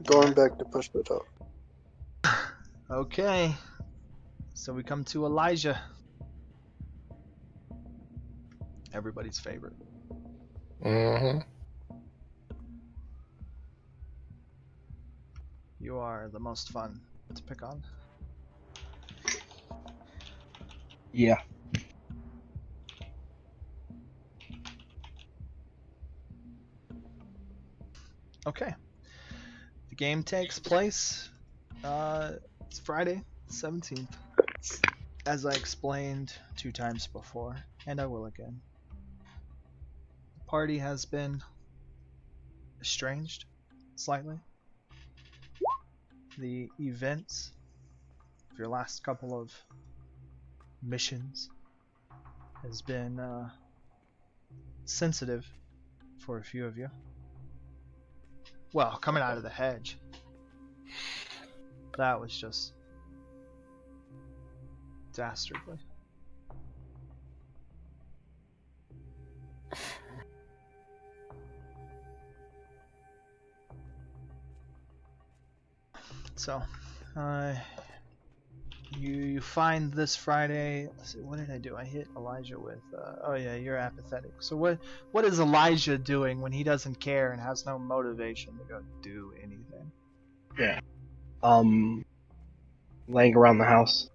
Going back to push the top. Okay. So we come to Elijah. Everybody's favorite. Mm-hmm. You are the most fun to pick on. Yeah. Okay. The game takes place. It's Friday, 17th. As I explained 2 times before, and I will again. The party has been estranged slightly. The events of your last couple of missions has been sensitive for a few of you. Well, coming out of the hedge, that was just dastardly. So, you find this Friday. Let's see, what did I do? I hit Elijah with. Oh yeah, you're apathetic. So what is Elijah doing when he doesn't care and has no motivation to go do anything? Yeah. Laying around the house,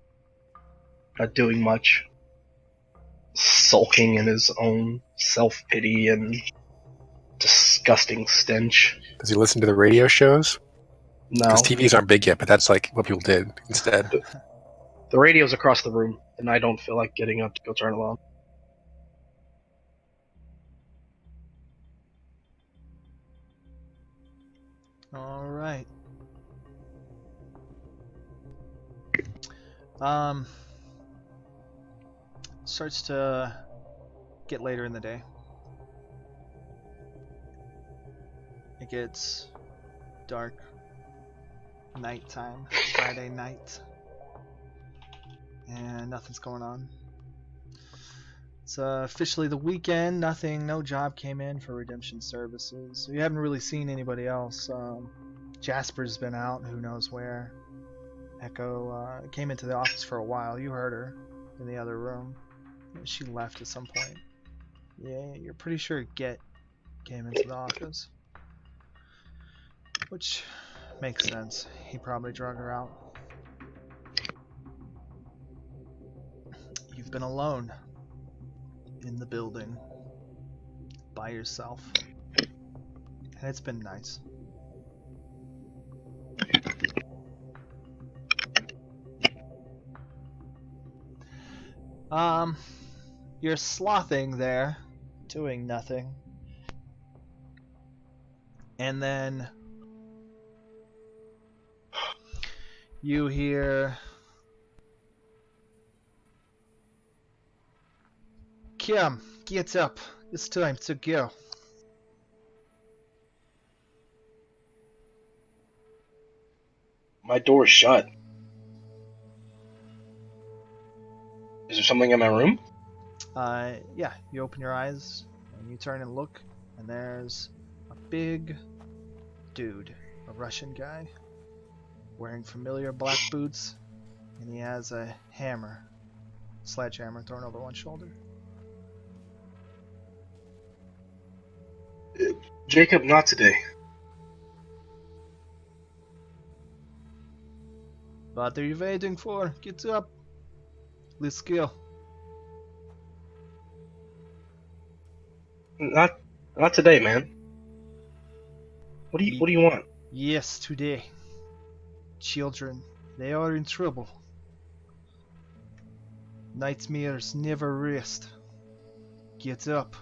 not doing much, sulking in his own self-pity and disgusting stench. Does he listen to the radio shows? No. Because TVs aren't big yet, but that's like what people did instead. The radio's across the room, and I don't feel like getting up to go turn it on. All right. Starts to get later in the day. It gets dark. Nighttime. Friday night. And nothing's going on. It's officially the weekend. No job came in for redemption services. So you haven't really seen anybody else. Jasper's been out, who knows where. Echo came into the office for a while. You heard her in the other room. She left at some point. Yeah, you're pretty sure Get came into the office. Which makes sense. He probably drug her out. You've been alone in the building by yourself. And it's been nice. You're slothing there, doing nothing. And then you hear Kim, get up. It's time to go. My door's shut. Is there something in my room? Yeah, you open your eyes and you turn and look, and there's a big dude, a Russian guy, wearing familiar black boots, and he has a hammer, sledgehammer thrown over one shoulder. Jacob, not today. What are you waiting for? Get up. Let's go. Not today, man. What do you want? Yes, today. Children, they are in trouble. Nightmares never rest. Get up.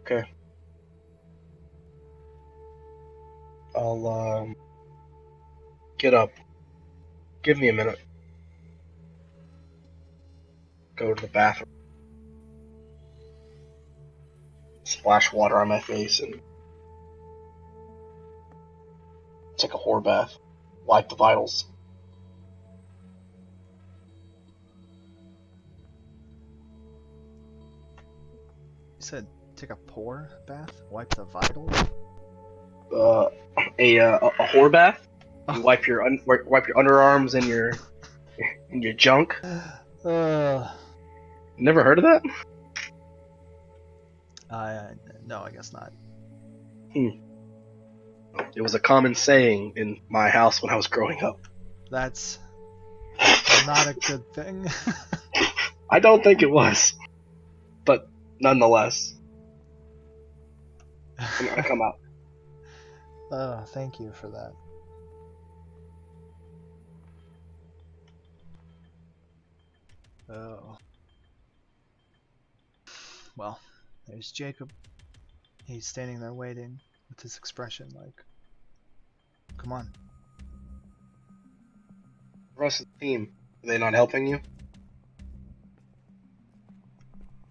Okay. I'll get up. Give me a minute. Go to the bathroom. Splash water on my face and take a whore bath. Wipe the vitals. You said take a pour bath? Wipe the vitals? A whore bath. You Oh. wipe your underarms and your junk. Never heard of that? No, I guess not. It was a common saying in my house when I was growing up. That's not a good thing. I don't think it was, but nonetheless, I come out. Oh, thank you for that. Oh. Well, there's Jacob. He's standing there waiting with his expression like, come on. The rest of the team, are they not helping you?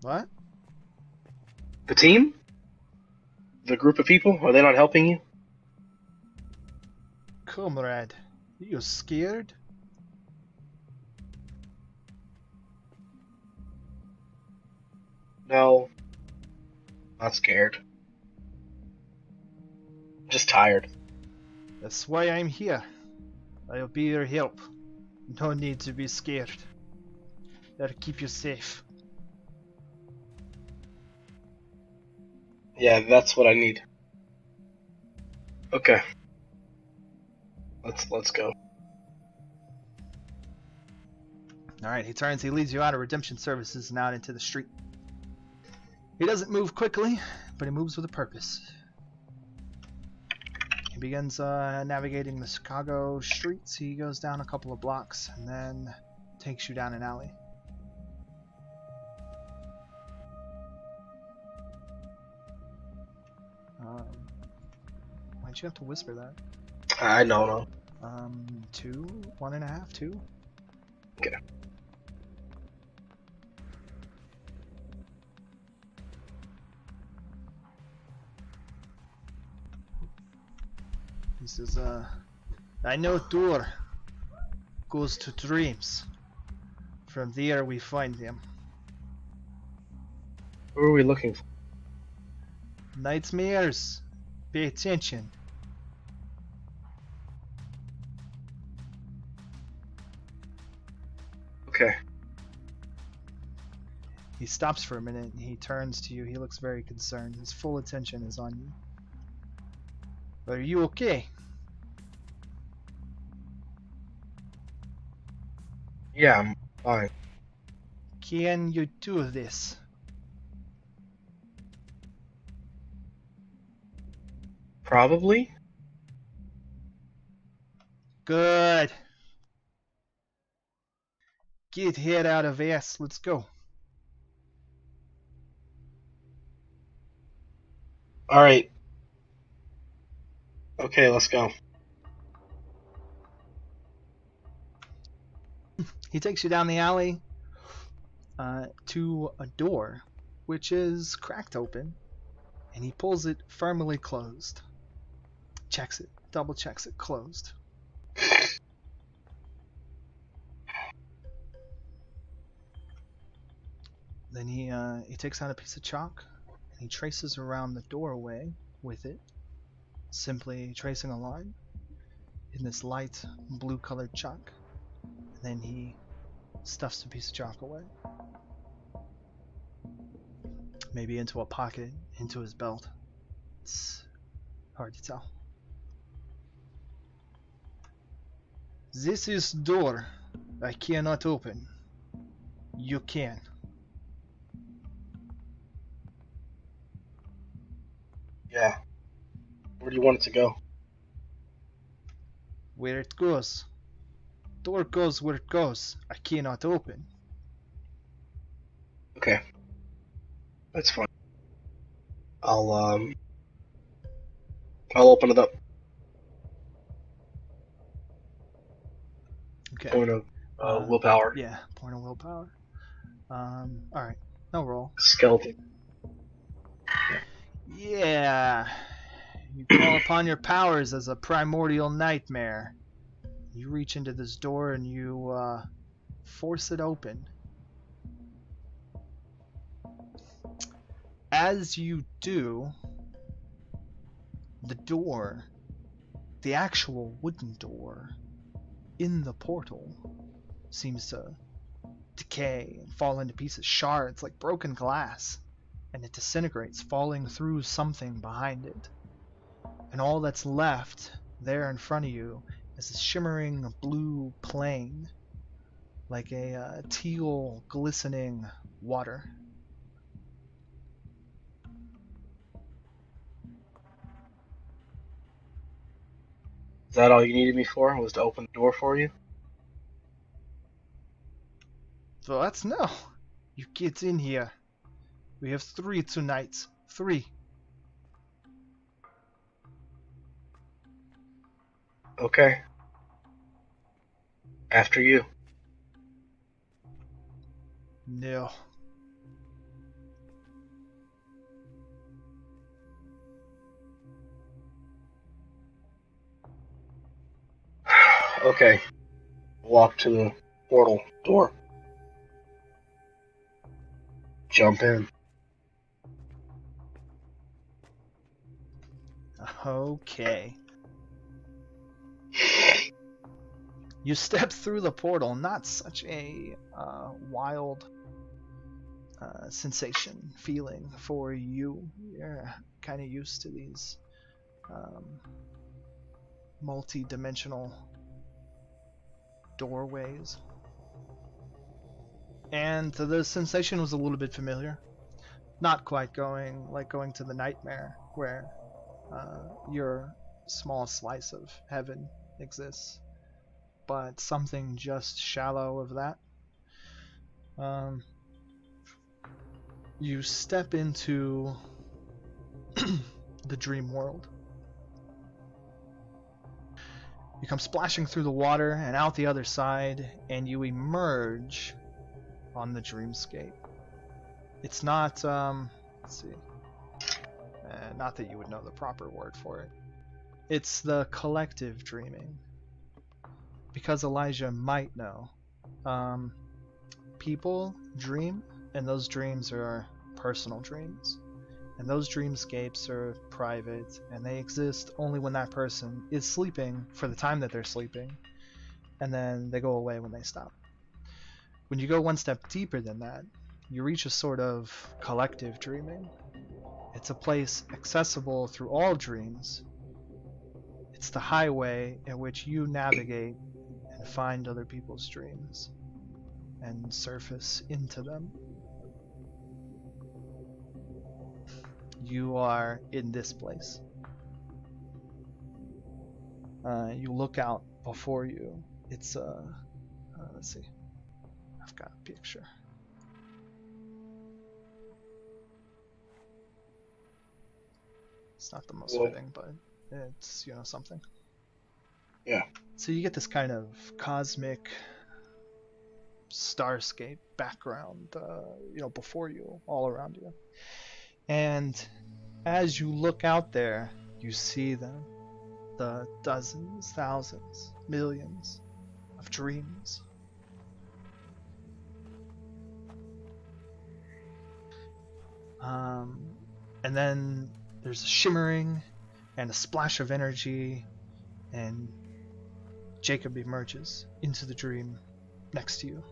What? The team? The group of people, are they not helping you? Comrade, are you scared? No. Not scared. Just tired. That's why I'm here. I'll be your help. No need to be scared. That'll keep you safe. Yeah, that's what I need. Okay. Let's go. Alright, he turns, he leads you out of redemption services and out into the street. He doesn't move quickly, but he moves with a purpose. He begins navigating the Chicago streets. He goes down a couple of blocks and then takes you down an alley. Why'd you have to whisper that? I don't know. 2, 1.5, 2. Okay. He says, I know door goes to dreams. From there we find them. Who are we looking for? Nightmares. Pay attention. Okay. He stops for a minute and he turns to you. He looks very concerned. His full attention is on you. Are you okay? Yeah, I'm fine. Can you do this? Probably? Good. Get head out of ass. Let's go. Alright. Okay, let's go. He takes you down the alley to a door, which is cracked open, and he pulls it firmly closed. Checks it, double checks it closed. Then he takes out a piece of chalk and he traces around the doorway with it, simply tracing a line in this light blue colored chalk. And then he stuffs the piece of chalk away. Maybe into a pocket, into his belt. It's hard to tell. This is door I cannot open. You can. Yeah. Where do you want it to go? Where it goes. Door goes where it goes. I cannot open. Okay. That's fine. I'll open it up. Okay. Point of willpower. Yeah, point of willpower. Alright. No roll. Skeleton. Yeah. You call upon your powers as a primordial nightmare. You reach into this door and you force it open. as you do, the door, the actual wooden door in the portal, seems to decay and fall into pieces, shards like broken glass, and it disintegrates, falling through something behind it. And all that's left there in front of you is a shimmering blue plane, like a teal glistening water. Is that all you needed me for? Was to open the door for you? So that's no. You get in here. We have 3 tonight. 3. Okay. After you. No. Okay. Walk to the portal door. Jump in. Okay. You step through the portal, not such a wild sensation, feeling for you. You're kind of used to these multi-dimensional doorways. And the sensation was a little bit familiar. Not quite going to the nightmare where your small slice of heaven exists, but something just shallow of that. You step into the dream world. You come splashing through the water and out the other side, and you emerge on the dreamscape. It's not, let's see, not that you would know the proper word for it. It's the collective dreaming. Because Elijah might know, people dream, and those dreams are personal dreams. And those dreamscapes are private, and they exist only when that person is sleeping for the time that they're sleeping, and then they go away when they stop. When you go one step deeper than that, you reach a sort of collective dreaming. It's a place accessible through all dreams. It's the highway in which you navigate and find other people's dreams and surface into them. You are in this place. You look out before you. It's let's see. I've got a picture. It's not the most fitting, but it's, something. Yeah. So you get this kind of cosmic starscape background, before you, all around you. And as you look out there, you see them. The dozens, thousands, millions of dreams. And then there's a shimmering and a splash of energy, and Jacob emerges into the dream next to you.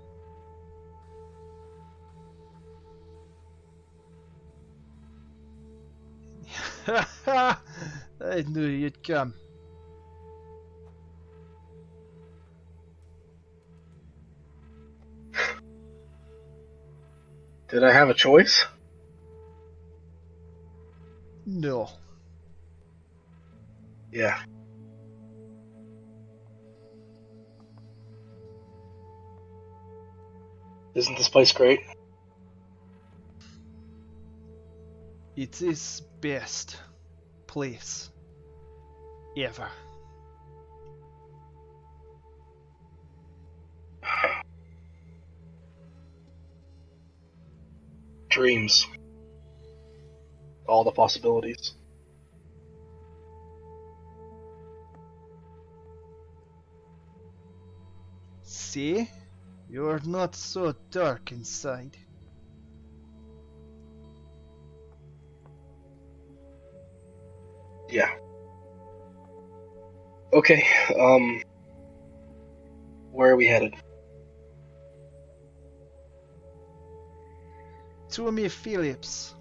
I knew you'd come. Did I have a choice? No. Yeah. Isn't this place great? It is best place ever. Dreams. All the possibilities. See? You're not so dark inside. Yeah. Okay, where are we headed? To me, Phillips.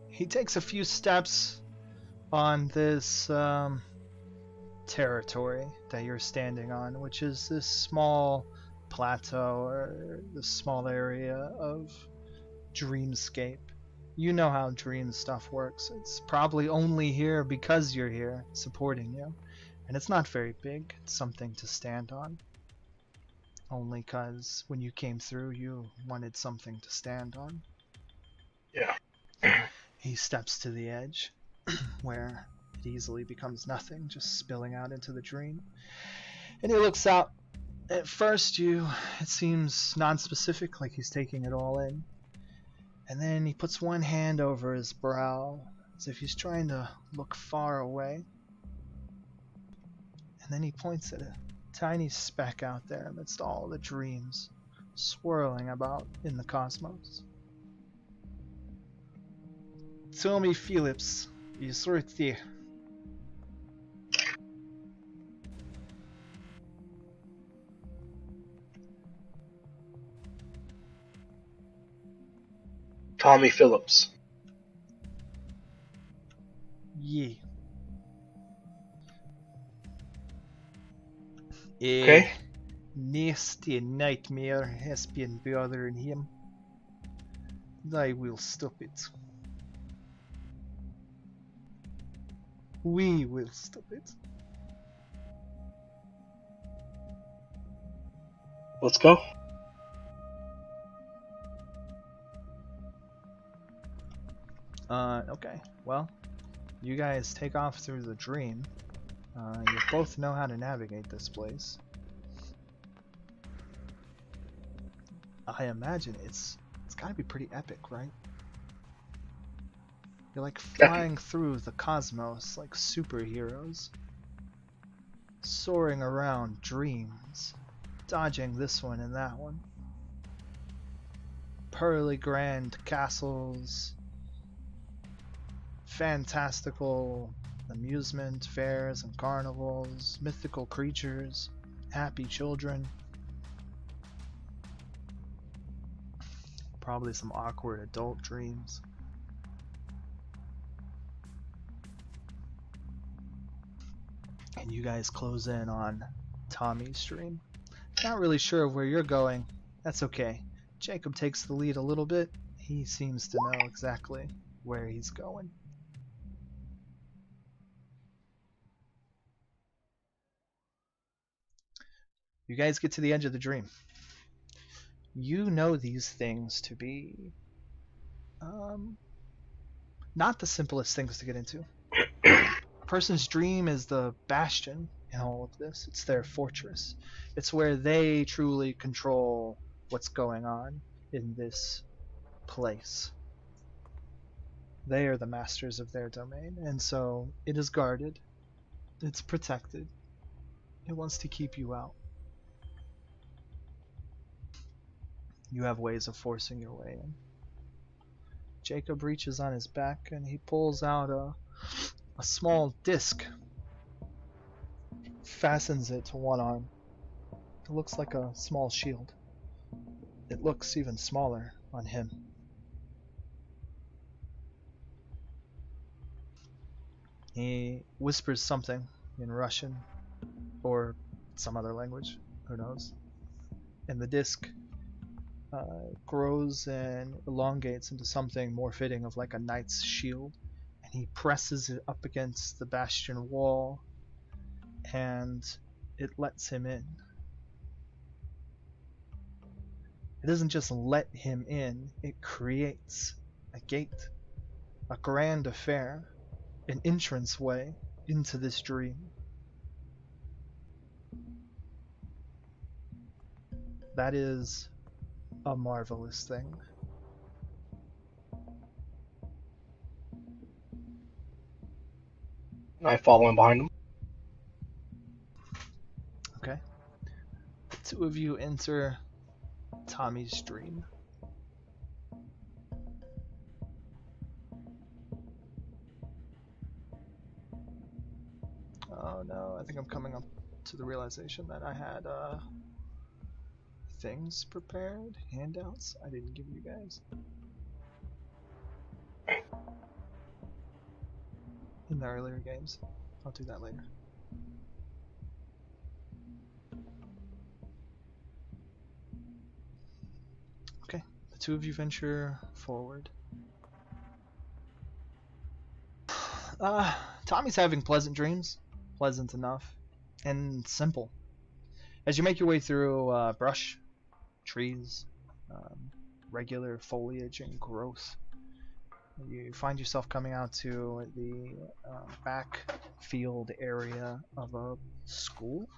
He takes a few steps on this territory that you're standing on, which is this small plateau or this small area of dreamscape. You know how dream stuff works. It's probably only here because you're here, supporting you. And it's not very big. It's something to stand on. Only because when you came through, you wanted something to stand on. Yeah. He steps to the edge, where it easily becomes nothing, just spilling out into the dream. And he looks out. At first, it seems non-specific, like he's taking it all in. And then he puts one hand over his brow, as if he's trying to look far away. And then he points at a tiny speck out there amidst all the dreams swirling about in the cosmos. Tommy Phillips is right there. Tommy Phillips. Yeah. Okay. Nasty nightmare has been bothering him. I will stop it. We will stop it. Let's go. Okay. Well, you guys take off through the dream. You both know how to navigate this place. I imagine it's gotta be pretty epic, right? You're like flying through the cosmos like superheroes. Soaring around dreams. Dodging this one and that one. Pearly grand castles. Fantastical amusement fairs and carnivals, mythical creatures, happy children. Probably some awkward adult dreams. And you guys close in on Tommy's dream. Not really sure where you're going. That's okay. Jacob takes the lead a little bit. He seems to know exactly where he's going. You guys get to the edge of the dream. You know these things to be not the simplest things to get into. A person's dream is the bastion in all of this. It's their fortress. It's where they truly control what's going on in this place. They are the masters of their domain, and so it is guarded. It's protected. It wants to keep you out. You have ways of forcing your way in. Jacob reaches on his back and he pulls out a small disc. Fastens it to one arm. It looks like a small shield. It looks even smaller on him. He whispers something in Russian or some other language, who knows. And the disc grows and elongates into something more fitting of like a knight's shield, and he presses it up against the bastion wall and it lets him in. It doesn't just let him in, it creates a gate, a grand affair, an entranceway into this dream. That is a marvelous thing. I follow in behind him. Okay. The two of you enter Tommy's dream. Oh no, I think I'm coming up to the realization that I had things prepared, handouts I didn't give you guys. In the earlier games. I'll do that later. Okay, the two of you venture forward. Tommy's having pleasant dreams. Pleasant enough. And simple. As you make your way through brush, trees, regular foliage and growth, you find yourself coming out to the back field area of a school.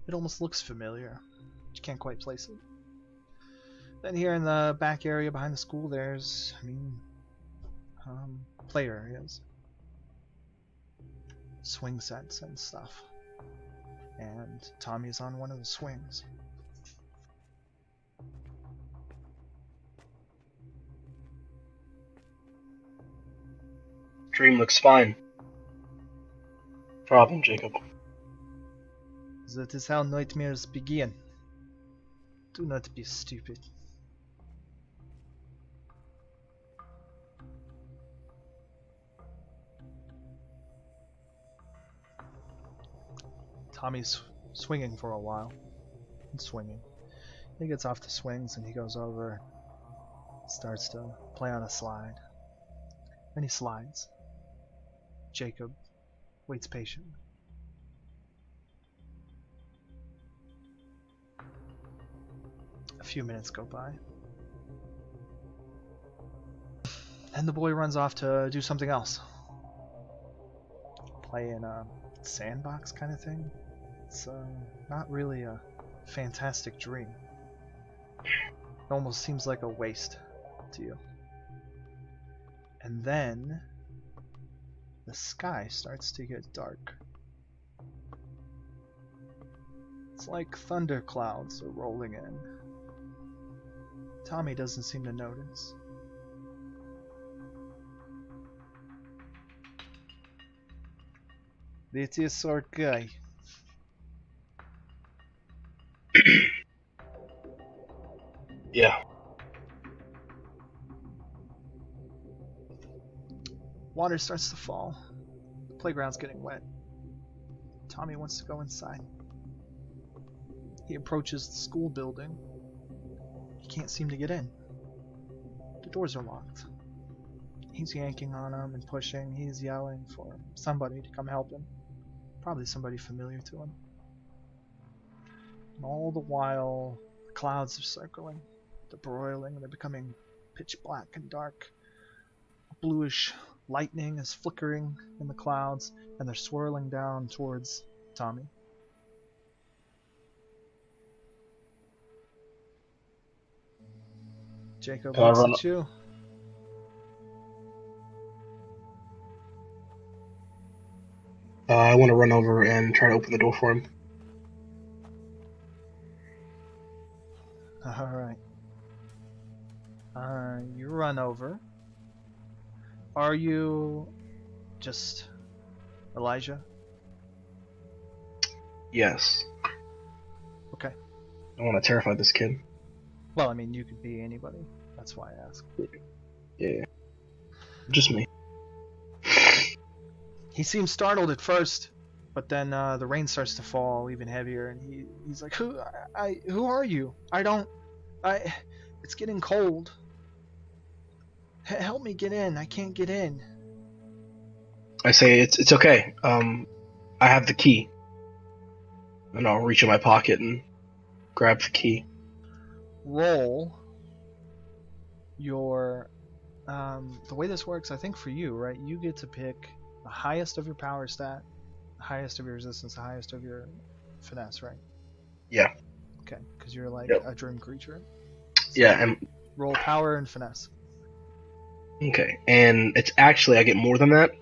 It almost looks familiar. You can't quite place it. Then here in the back area behind the school, there's, play areas. Swing sets and stuff. And Tommy's on one of the swings. Dream looks fine. Problem, Jacob. That is how nightmares begin. Do not be stupid. Tommy's swinging for a while. And swinging. He gets off the swings and he goes over, starts to play on a slide. Then he slides. Jacob waits patiently. A few minutes go by. And the boy runs off to do something else. Play in a sandbox kind of thing. It's not really a fantastic dream. It almost seems like a waste to you. And then the sky starts to get dark. It's like thunder clouds are rolling in. Tommy doesn't seem to notice. It is our guy. Yeah. Water starts to fall. The playground's getting wet. Tommy wants to go inside. He approaches the school building. He can't seem to get in. The doors are locked. He's yanking on them and pushing. He's yelling for somebody to come help him. Probably somebody familiar to him. And all the while, the clouds are circling. They're broiling. They're becoming pitch black and dark. Bluish lightning is flickering in the clouds, and they're swirling down towards Tommy. Jacob looks at you. I want to run over and try to open the door for him. Alright. You run over. Are you just Elijah? Yes. Okay. I want to terrify this kid. Well, I mean, you could be anybody. That's why I asked. Yeah. Just me. He seems startled at first, but then the rain starts to fall even heavier, and he's like, Who are you? It's getting cold. Help me get in. I can't get in. I say, it's okay. I have the key. And I'll reach in my pocket and grab the key. Roll your... the way this works, I think for you, right? You get to pick the highest of your power stat, the highest of your resistance, the highest of your finesse, right? Yeah. Okay, because you're like a dream creature. So yeah, and... roll power and finesse. Okay, and it's actually I get more than that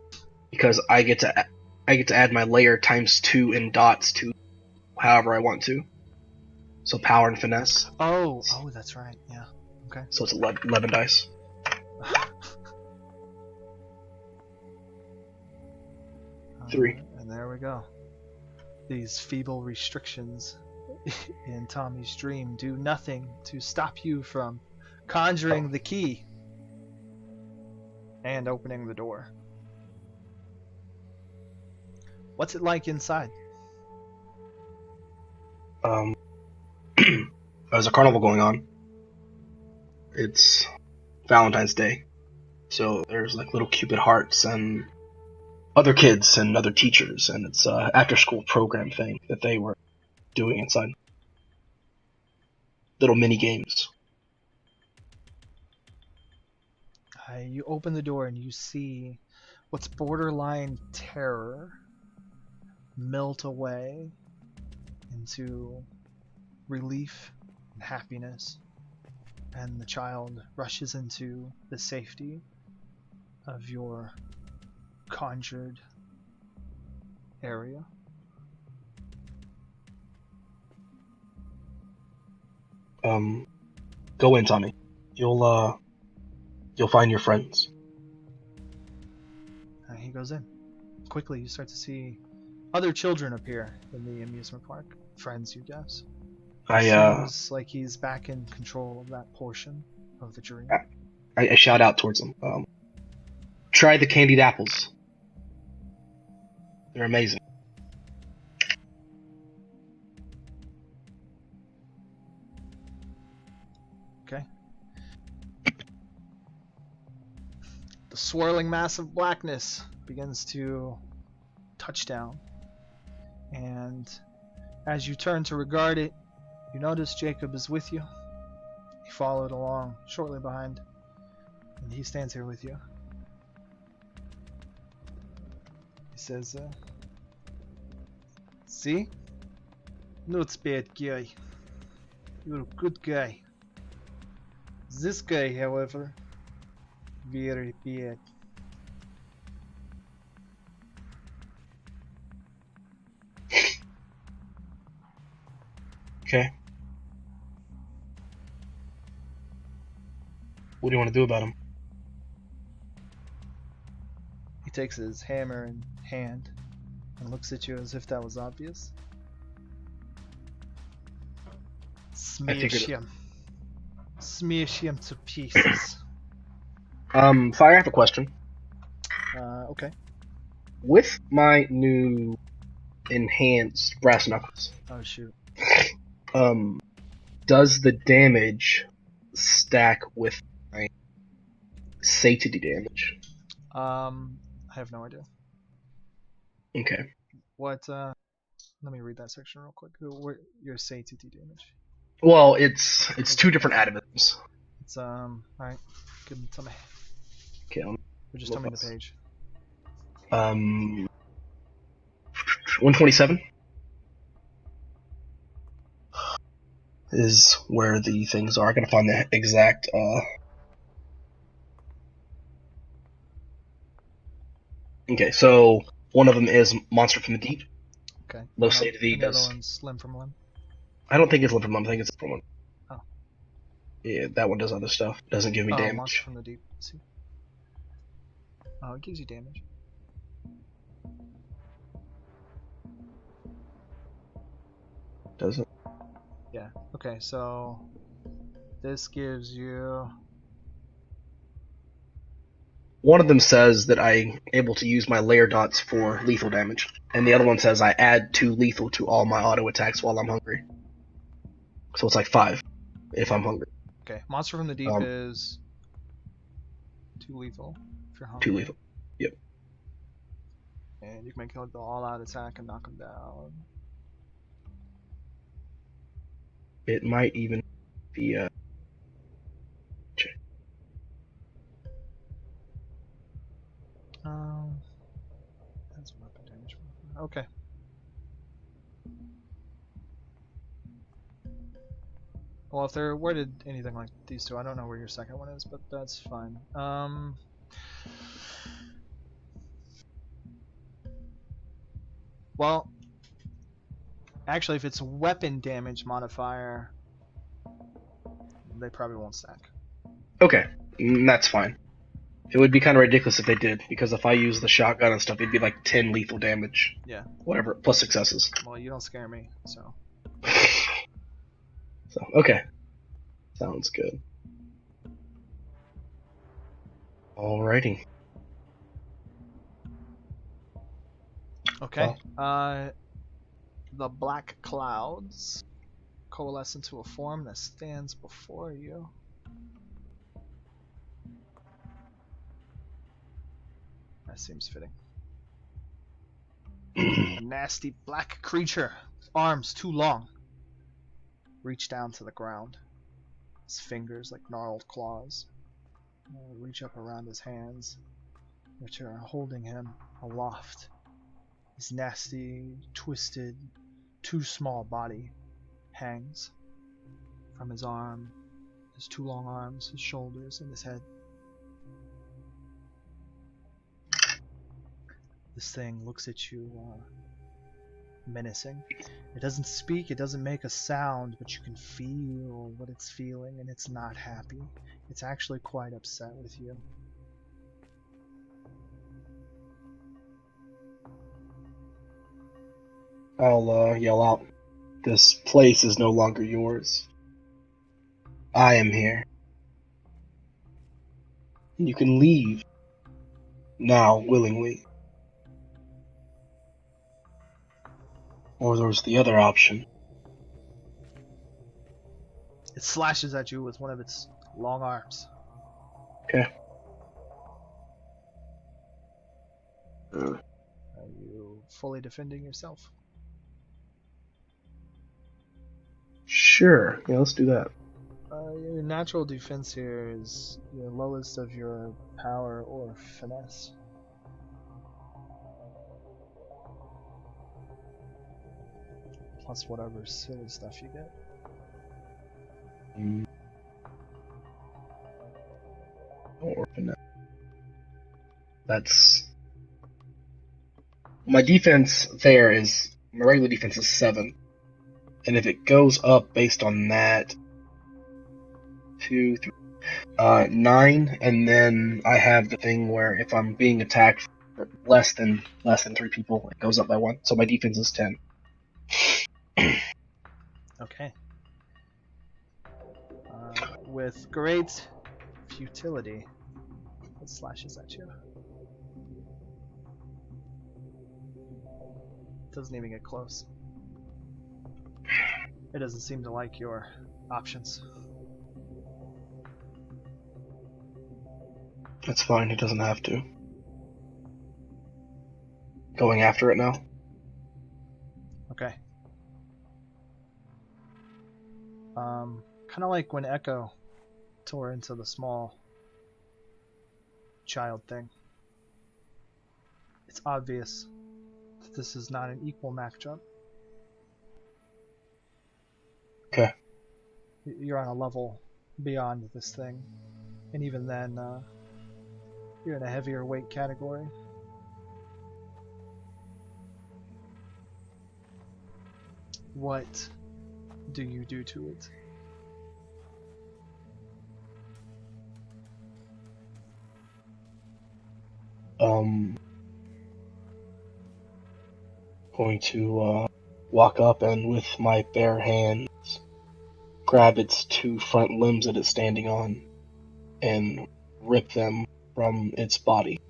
because I get to add my layer times 2 in dots to however I want to. So power and finesse. Oh, that's right. Yeah. Okay. So it's 11 dice. 3. And there we go. These feeble restrictions in Tommy's dream do nothing to stop you from conjuring the key and opening the door. What's it like inside? There's a carnival going on. It's Valentine's Day. So there's like little Cupid hearts and other kids and other teachers, and it's a after school program thing that they were doing inside. Little mini games. You open the door and you see what's borderline terror melt away into relief and happiness, and the child rushes into the safety of your conjured area. Go in, Tommy. You'll find your friends. He goes in. Quickly, you start to see other children appear in the amusement park. Friends, you guess. Seems like he's back in control of that portion of the dream. I shout out towards him. Try the candied apples. They're amazing. Okay. The swirling mass of blackness begins to touch down. And as you turn to regard it, you notice Jacob is with you. He followed along shortly behind, and he stands here with you. He says, see? Not bad guy. You're a good guy. This guy, however, very bad. Okay. What do you want to do about him? He takes his hammer in hand and looks at you as if that was obvious. Smash him. Smash him to pieces. Fire, I have a question. Okay. With my new enhanced brass knuckles, Oh shoot. does the damage stack with my satiety damage? I have no idea. Okay. What, let me read that section real quick. Your satiety damage. Well, it's two different atoms. It's, alright. Give them to me. Okay. Or just tell me the page. 127 is where the things are. I gotta find the exact, Okay, so one of them is Monster from the Deep. Okay. Low satiety the other does. one's Limb from Limb. I don't think it's Limb from Limb, I think it's from one. Oh. Yeah, that one does other stuff. Doesn't give me Monster damage. from the Deep. Let's see. Oh, it gives you damage. Does it? Yeah. Okay, so this gives you. One of them says that I'm able to use my layer dots for lethal damage, and the other one says I add 2 lethal to all my auto attacks while I'm hungry. So it's like 5 if I'm hungry. Okay, Monster from the Deep is 2 lethal if you're hungry. 2 lethal. Yep. And you can make the all-out attack and knock him down. It might even be That's weapon damage. Okay. Well, if they're worded anything like these two, I don't know where your second one is, but that's fine. Well, actually, if it's weapon damage modifier, they probably won't stack. Okay, that's fine. It would be kind of ridiculous if they did, because if I use the shotgun and stuff, it'd be like 10 lethal damage. Yeah. Whatever, plus successes. Well, you don't scare me, so. So, okay. Sounds good. Alrighty. Okay. The black clouds coalesce into a form that stands before you. That seems fitting. A nasty black creature, arms too long, reach down to the ground. His fingers like gnarled claws reach up around his hands, which are holding him aloft. His nasty, twisted, too small body hangs from his arm, his two long arms, his shoulders, and his head. This thing looks at you menacing. It doesn't speak, it doesn't make a sound, but you can feel what it's feeling, and it's not happy. It's actually quite upset with you. I'll yell out, "This place is no longer yours. I am here. You can leave now willingly. Or there's the other option." It slashes at you with one of its long arms. Okay. Are you fully defending yourself? Sure. Yeah, let's do that. Your natural defense here is your lowest of your power or finesse. Plus whatever silly stuff you get. Or finesse. That's... My defense there is... My regular defense is 7. And if it goes up based on that... 2, 3... 9, and then I have the thing where if I'm being attacked for less than 3 people, it goes up by 1. So my defense is 10. Okay. With great futility, it slashes at you. Doesn't even get close. It doesn't seem to like your options. That's fine, it doesn't have to. Going after it now? Okay. Kind of like when Echo tore into the small child thing. It's obvious that this is not an equal matchup. Okay. You're on a level beyond this thing, and even then, you're in a heavier weight category. What do you do to it? Going to walk up and with my bare hands grab its 2 front limbs that it's standing on and rip them from its body.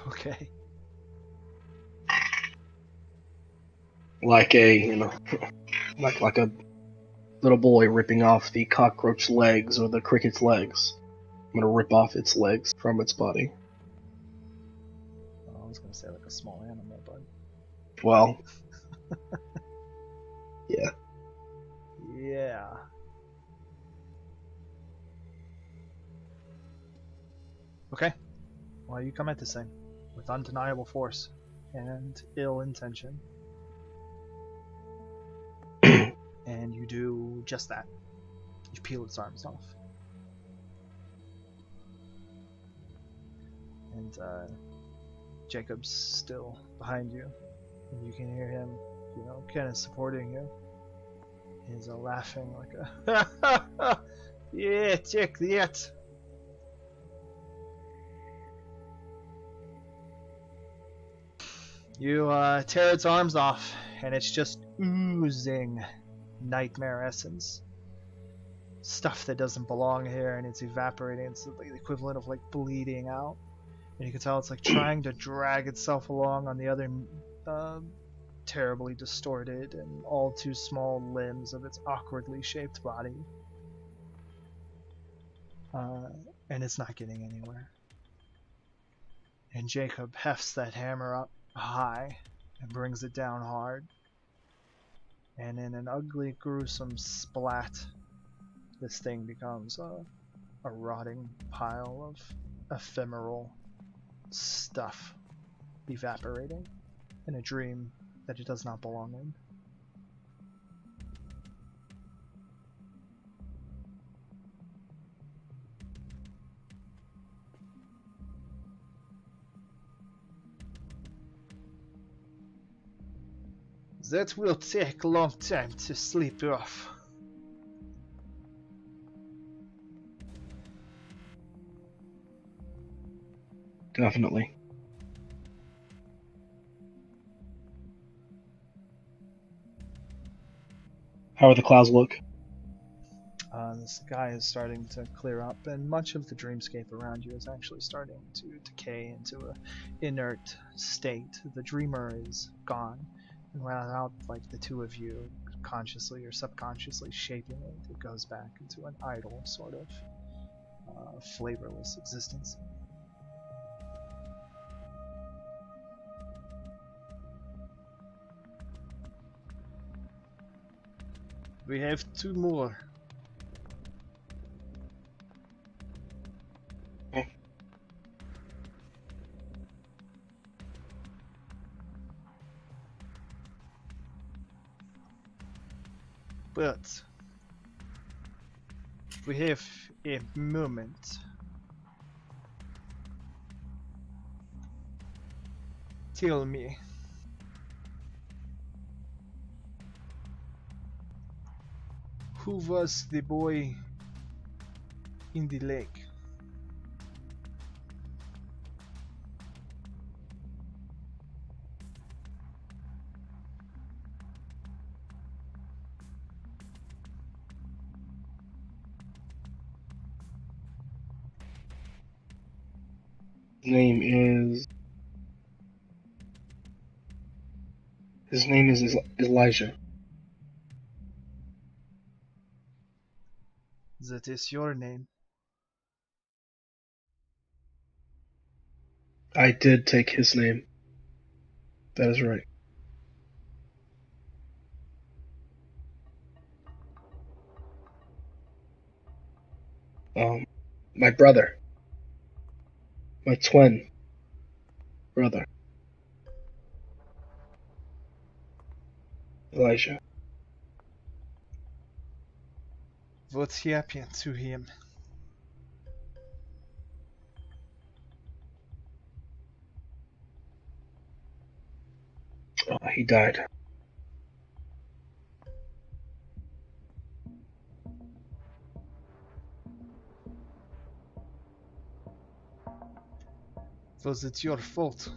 Okay. Like a, like a little boy ripping off the cockroach legs or the cricket's legs. I'm gonna rip off its legs from its body. I was gonna say like a small animal, but Well, yeah. yeah. Okay. Well, you come at this thing with undeniable force and ill intention. And you do just that. You peel its arms off. And Jacob's still behind you. And you can hear him Ken is supporting you. He's laughing like a yeah, check that. You tear its arms off, and it's just oozing nightmare essence. Stuff that doesn't belong here, and it's evaporating. It's like the equivalent of like bleeding out. And you can tell it's like trying to drag itself along on the other terribly distorted and all too small limbs of its awkwardly shaped body. And it's not getting anywhere. And Jacob hefts that hammer up high and brings it down hard. And in an ugly, gruesome splat, this thing becomes a rotting pile of ephemeral stuff evaporating in a dream that it does not belong in. That will take a long time to sleep off. Definitely. How are the clouds look? The sky is starting to clear up, and much of the dreamscape around you is actually starting to decay into an inert state. The dreamer is gone, and without like the two of you consciously or subconsciously shaping it, it goes back into an idle sort of flavorless existence. We have two more. But we have a moment. Tell me, who was the boy in the lake? His name is Elijah. That is your name. I did take his name. That is right. My brother. My twin brother. Elijah. What happened to him? He died. Was it your fault?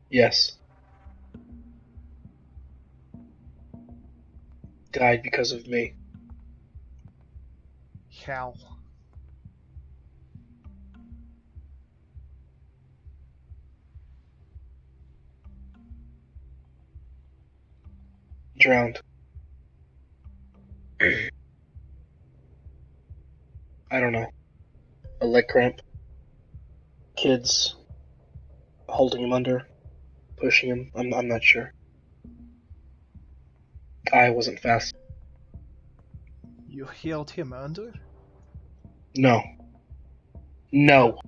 Yes. Died because of me. How? Drowned. I don't know. A leg cramp. Kids holding him under, pushing him. I'm not sure. I wasn't fast. You held him under? No. No.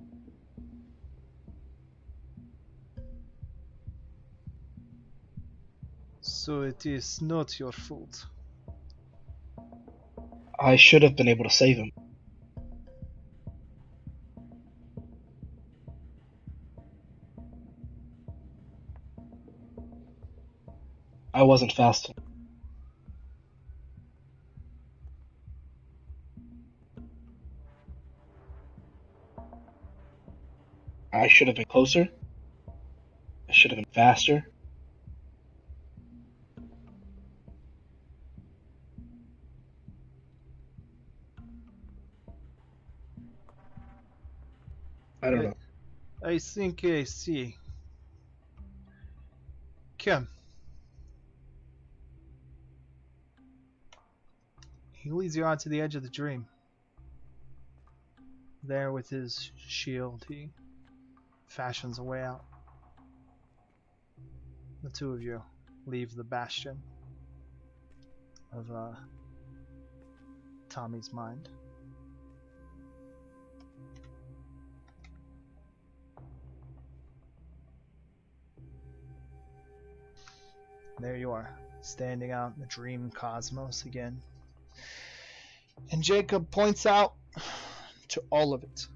So it is not your fault. I should have been able to save him. I wasn't fast. I should have been closer. I should have been faster. I don't know. I think I see. Come. He leads you out to the edge of the dream. There with his shield, he fashions a way out. The two of you leave the bastion of Tommy's mind. There you are, standing out in the dream cosmos again. And Jacob points out to all of it.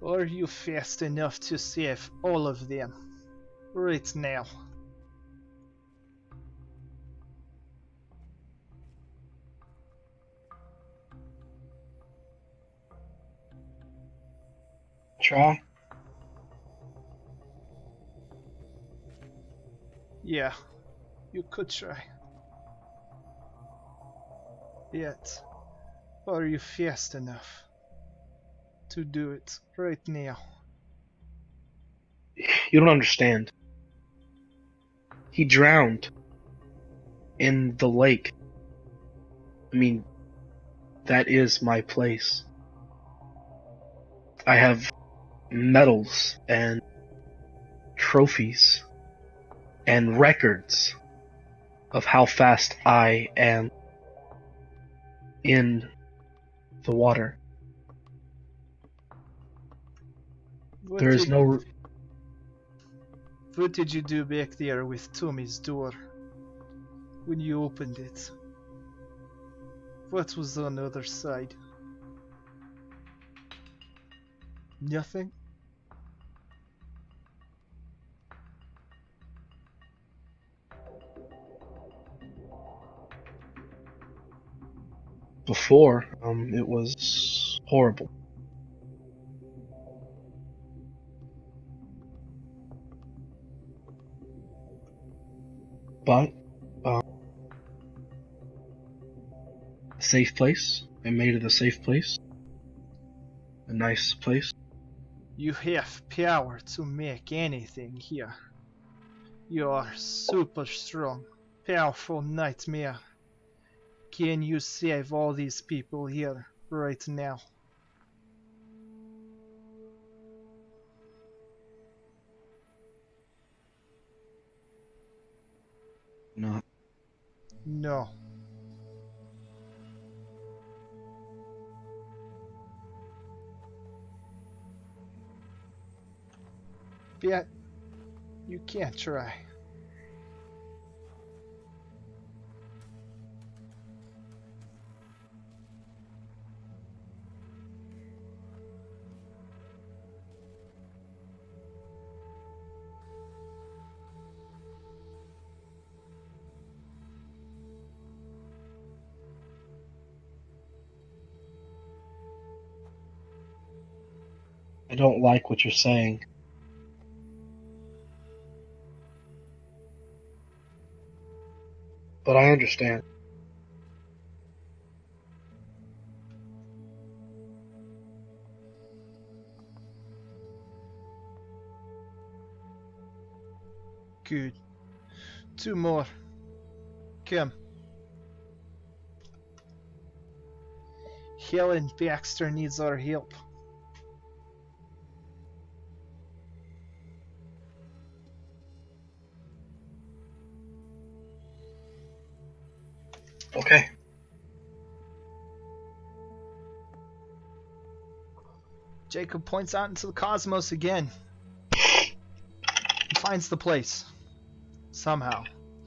Are you fast enough to save all of them right now? Try. Yeah, you could try. Yet, are you fast enough to do it right now? You don't understand. He drowned in the lake. I mean, that is my place. I have medals and trophies and records of how fast I am in the water. There is no... What did you do back there with Tommy's door when you opened it? What was on the other side? Nothing? Before, it was horrible. But, a safe place. I made it a safe place. A nice place. You have power to make anything here. You are super strong, powerful nightmare. Can you save all these people here right now? No. No. Yet, you can't try. I don't like what you're saying. But I understand. Good. Two more. Come. Helen Baxter needs our help. Okay. Jacob points out into the cosmos again. He finds the place. Somehow,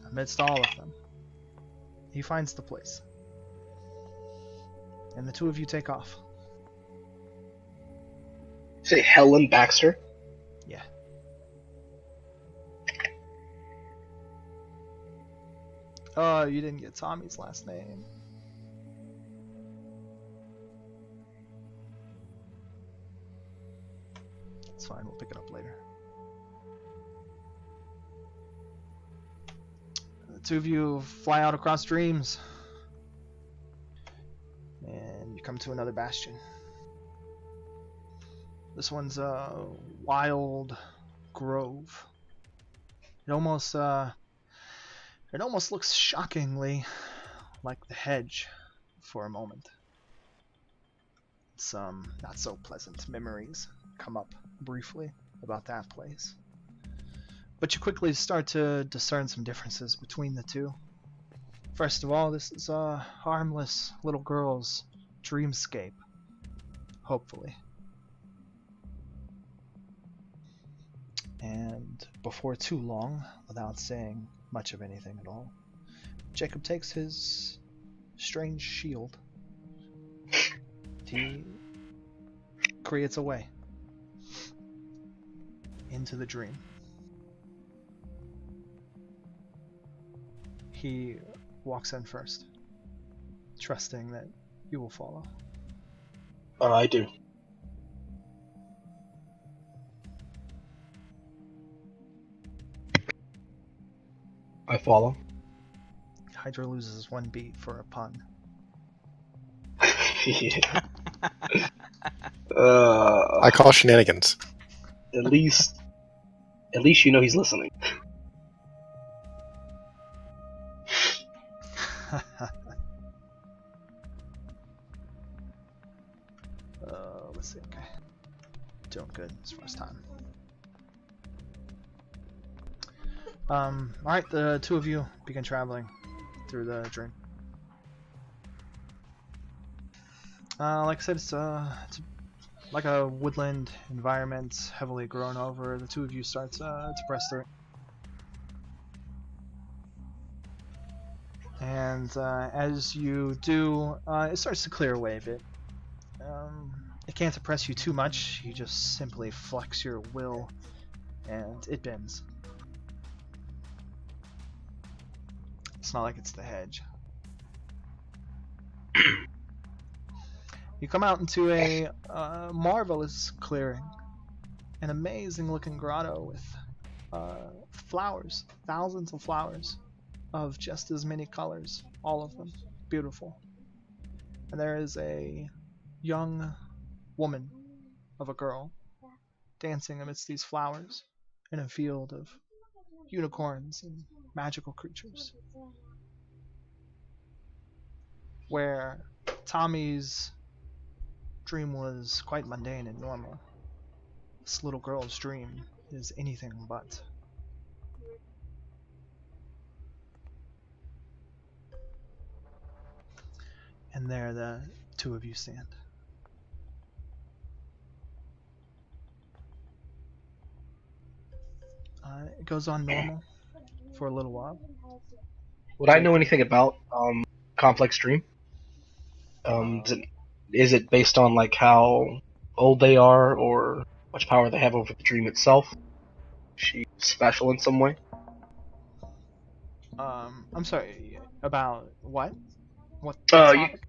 amidst all of them. He finds the place. And the two of you take off. Say Helen Baxter? Yeah. Oh, you didn't get Tommy's last name. It's fine, we'll pick it up later. The two of you fly out across dreams. And you come to another bastion. This one's a wild grove. It almost looks shockingly like the hedge for a moment. Some not so pleasant memories come up briefly about that place. But you quickly start to discern some differences between the two. First of all, this is a harmless little girl's dreamscape. Hopefully. And before too long, without saying much of anything at all, Jacob takes his strange shield. He creates a way into the dream. He walks in first, trusting that you will follow. I do. I follow. Hydra loses one beat for a pun. Yeah. I call shenanigans. At least you know he's listening. Let's see. Okay, doing good. It's first time. Alright, the two of you begin traveling through the dream. Like I said, it's like a woodland environment, heavily grown over. The two of you start to press through it. And as you do, it starts to clear away a bit. It can't oppress you too much. You just simply flex your will, and it bends. It's not like it's the hedge. You come out into a marvelous clearing, an amazing looking grotto with flowers, thousands of flowers of just as many colors, all of them beautiful. And there is a young woman of a girl dancing amidst these flowers in a field of unicorns and magical creatures. Where Tommy's dream was quite mundane and normal, this little girl's dream is anything but. And there the two of you stand. It goes on normal for a little while. Would I know anything about Complex Dream? Is it based on like how old they are or how much power they have over the dream itself? Is she special in some way? I'm sorry, about what? What You, topic?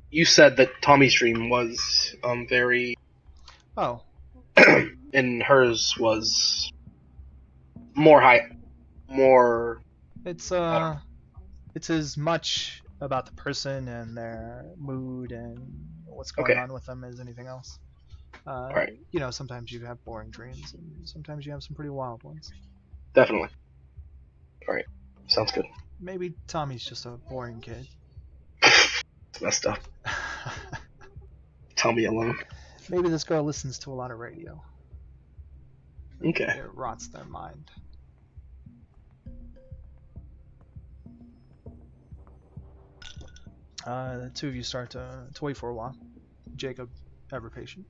you said that Tommy's dream was very Oh, and hers was more it's as much about the person and their mood and what's going okay. on with them as anything else. Right. You know, sometimes you have boring dreams and sometimes you have some pretty wild ones. Definitely. Alright. Sounds good. Maybe Tommy's just a boring kid. It's messed up. Tommy alone. Maybe this girl listens to a lot of radio. Okay. It rots their mind. The two of you start to wait for a while. Jacob, ever patient,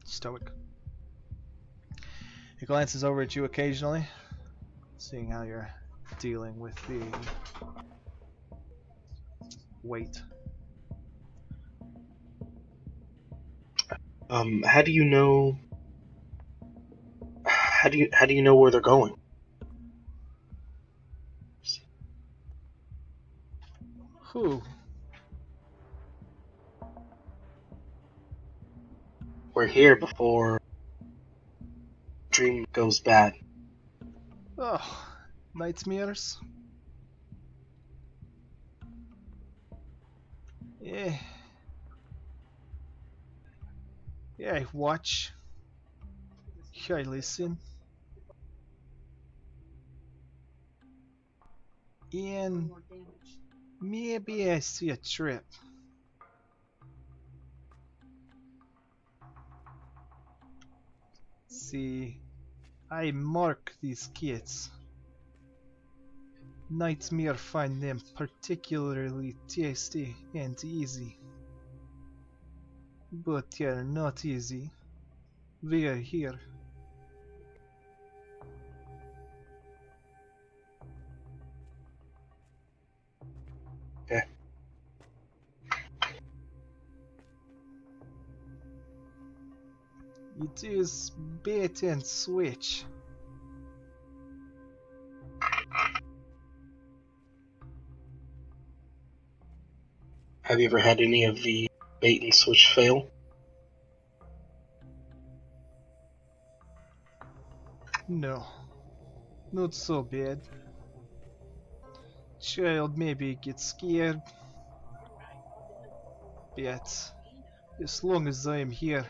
stoic. He glances over at you occasionally, seeing how you're dealing with the weight. How do you know? How do you know where they're going? Who? We're here before dream goes bad. Oh, nightmares? Yeah. Yeah, I watch. I listen. And maybe I see a trip. See, I mark these kits. Nightmare find them particularly tasty and easy. But they're not easy. We are here. Okay. It is bait and switch. Have you ever had any of the bait and switch fail? No, not so bad. Child maybe gets scared, but as long as I am here,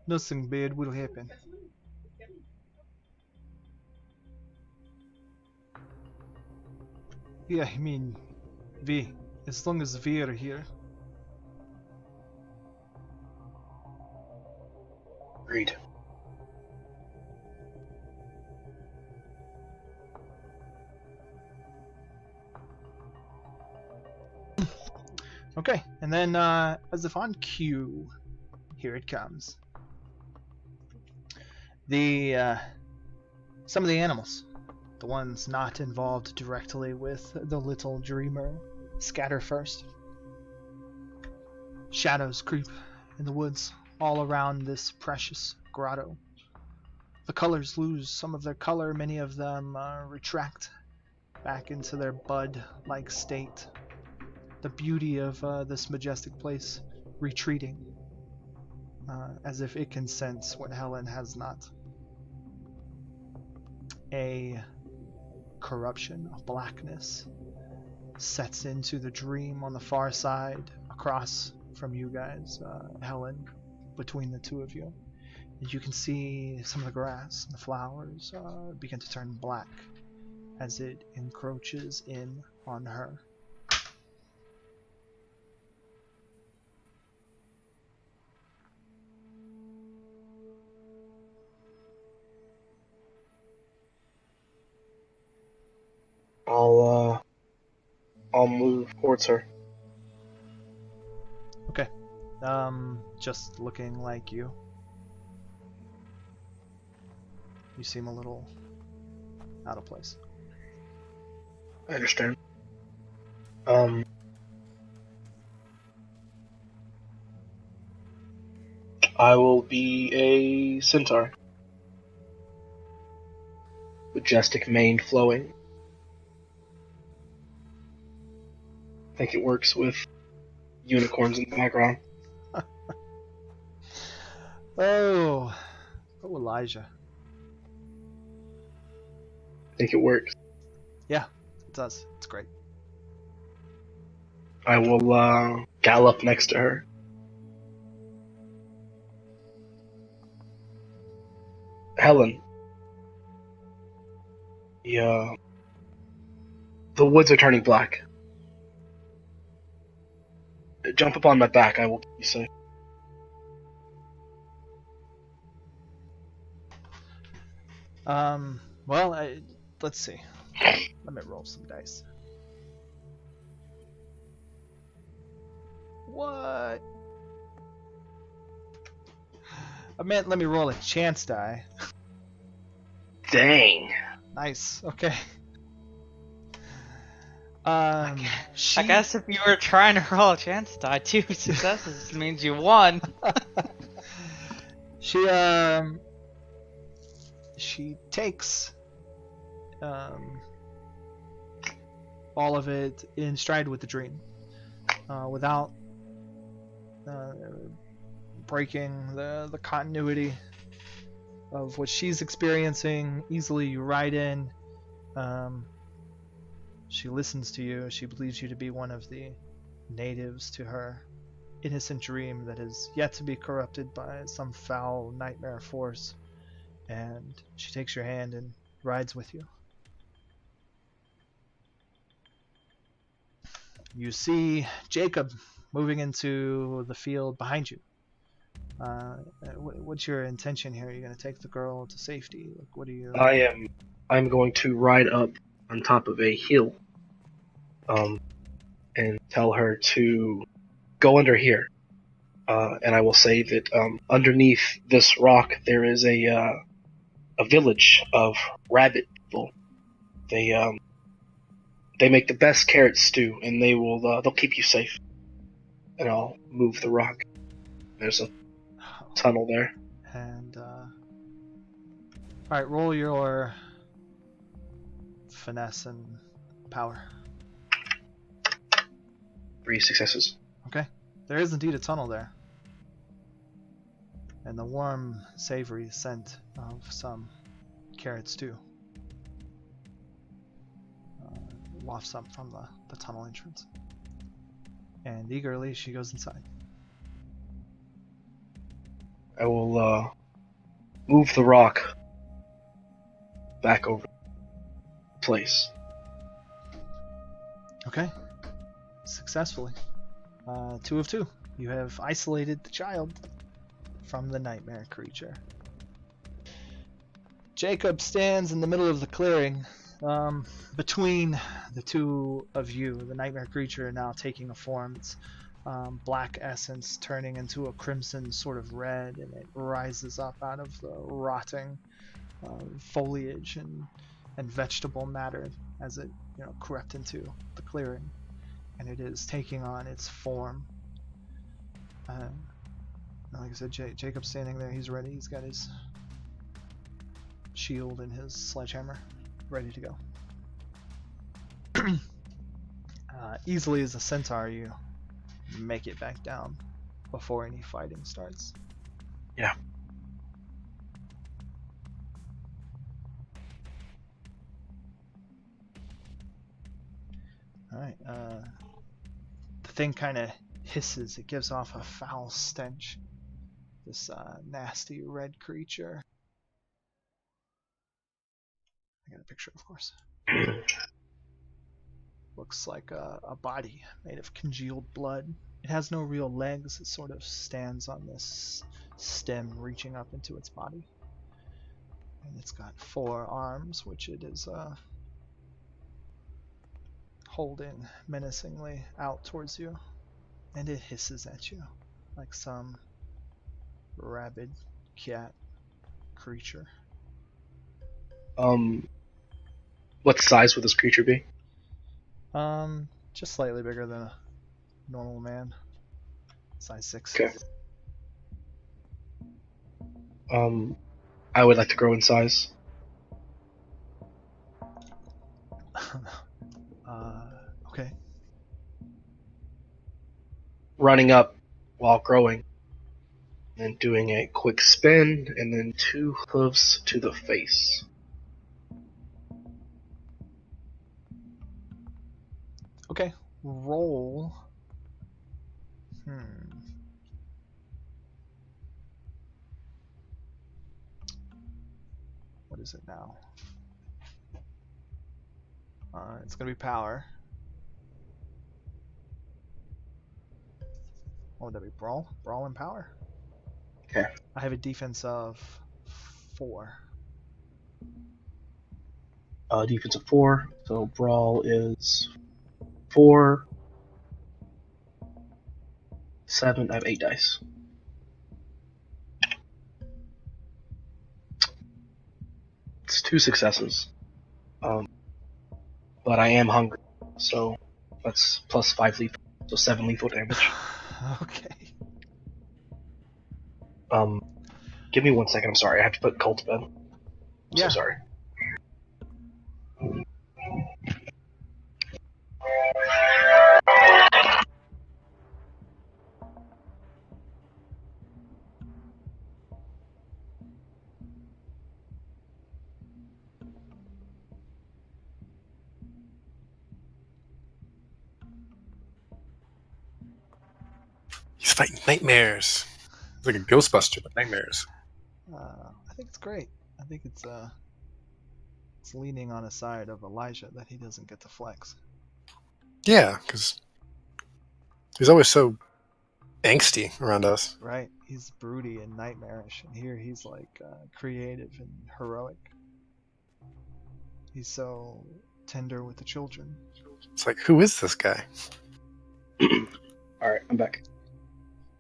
nothing bad will happen. Yeah, I mean, as long as we are here. Agreed. Okay, and then as if on cue, here it comes. Some of the animals, the ones not involved directly with the little dreamer, scatter first. Shadows creep in the woods all around this precious grotto. The colors lose some of their color, many of them retract back into their bud-like state. The beauty of this majestic place retreating, as if it can sense what Helen has not. A corruption of blackness sets into the dream on the far side, across from you guys, Helen, between the two of you. And you can see some of the grass and the flowers begin to turn black as it encroaches in on her. I'll move towards her. Okay. Just looking like you. You seem a little out of place. I understand. I will be a centaur. Majestic mane flowing. I think it works with unicorns in the background. Oh, Elijah. I think it works. Yeah, it does. It's great. I will gallop next to her. Helen. The woods are turning black. Jump upon my back, I will keep you safe. Well, let's see. Let me roll some dice. What? I meant let me roll a chance die. Dang. Nice. Okay. I guess if you were trying to roll a chance die, 2 successes means you won. She takes all of it in stride with the dream, without breaking the continuity of what she's experiencing. Easily you ride in. She listens to you. She believes you to be one of the natives to her innocent dream that is yet to be corrupted by some foul nightmare force. And she takes your hand and rides with you. You see Jacob moving into the field behind you. What's your intention here? Are you going to take the girl to safety? Like, what are you? I'm going to ride up on top of a hill, and tell her to go under here. And I will say that underneath this rock there is a village of rabbit people. They make the best carrot stew, and they'll keep you safe. And I'll move the rock. There's a tunnel there. And alright, roll your finesse and power. 3 successes. Okay. There is indeed a tunnel there. And the warm, savory scent of some carrot stew wafts up from the tunnel entrance. And eagerly she goes inside. I will move the rock back over the place. Okay. Successfully. 2 of 2. You have isolated the child from the nightmare creature. Jacob stands in the middle of the clearing. Between the two of you, the nightmare creature now taking a form. It's black essence turning into a crimson sort of red, and it rises up out of the rotting foliage and vegetable matter as it crept into the clearing, and it is taking on its form. Like I said, Jacob's standing there. He's ready. He's got his shield and his sledgehammer ready to go. Easily as a centaur, you make it back down before any fighting starts. Yeah. Alright, the thing kind of hisses. It gives off a foul stench. This nasty red creature. I got a picture, of course. Looks like a body made of congealed blood. It has no real legs. It sort of stands on this stem reaching up into its body. And it's got 4 arms, which it is holding menacingly out towards you. And it hisses at you like some rabid cat creature. What size would this creature be? Just slightly bigger than a normal man. Size 6. Okay. I would like to grow in size. Okay. Running up while growing, and doing a quick spin, and then 2 hooves to the face. Okay. Roll. What is it now? It's gonna be power. What would that be? Brawl? Brawl and power? Okay. I have a defense of 4. Defense of 4, so brawl is 4, 7. I have 8 dice. It's 2 successes. But I am hungry, so that's plus 5 lethal, so 7 lethal damage. Okay. Give me 1 second. I'm sorry. I have to put Cole to bed. I'm so sorry. He's fighting nightmares. It's like a Ghostbuster, but nightmares. I think it's great. I think it's leaning on a side of Elijah that he doesn't get to flex. Yeah, because he's always so angsty around us. Right? He's broody and nightmarish, and here he's like creative and heroic. He's so tender with the children. It's like, who is this guy? Alright, I'm back.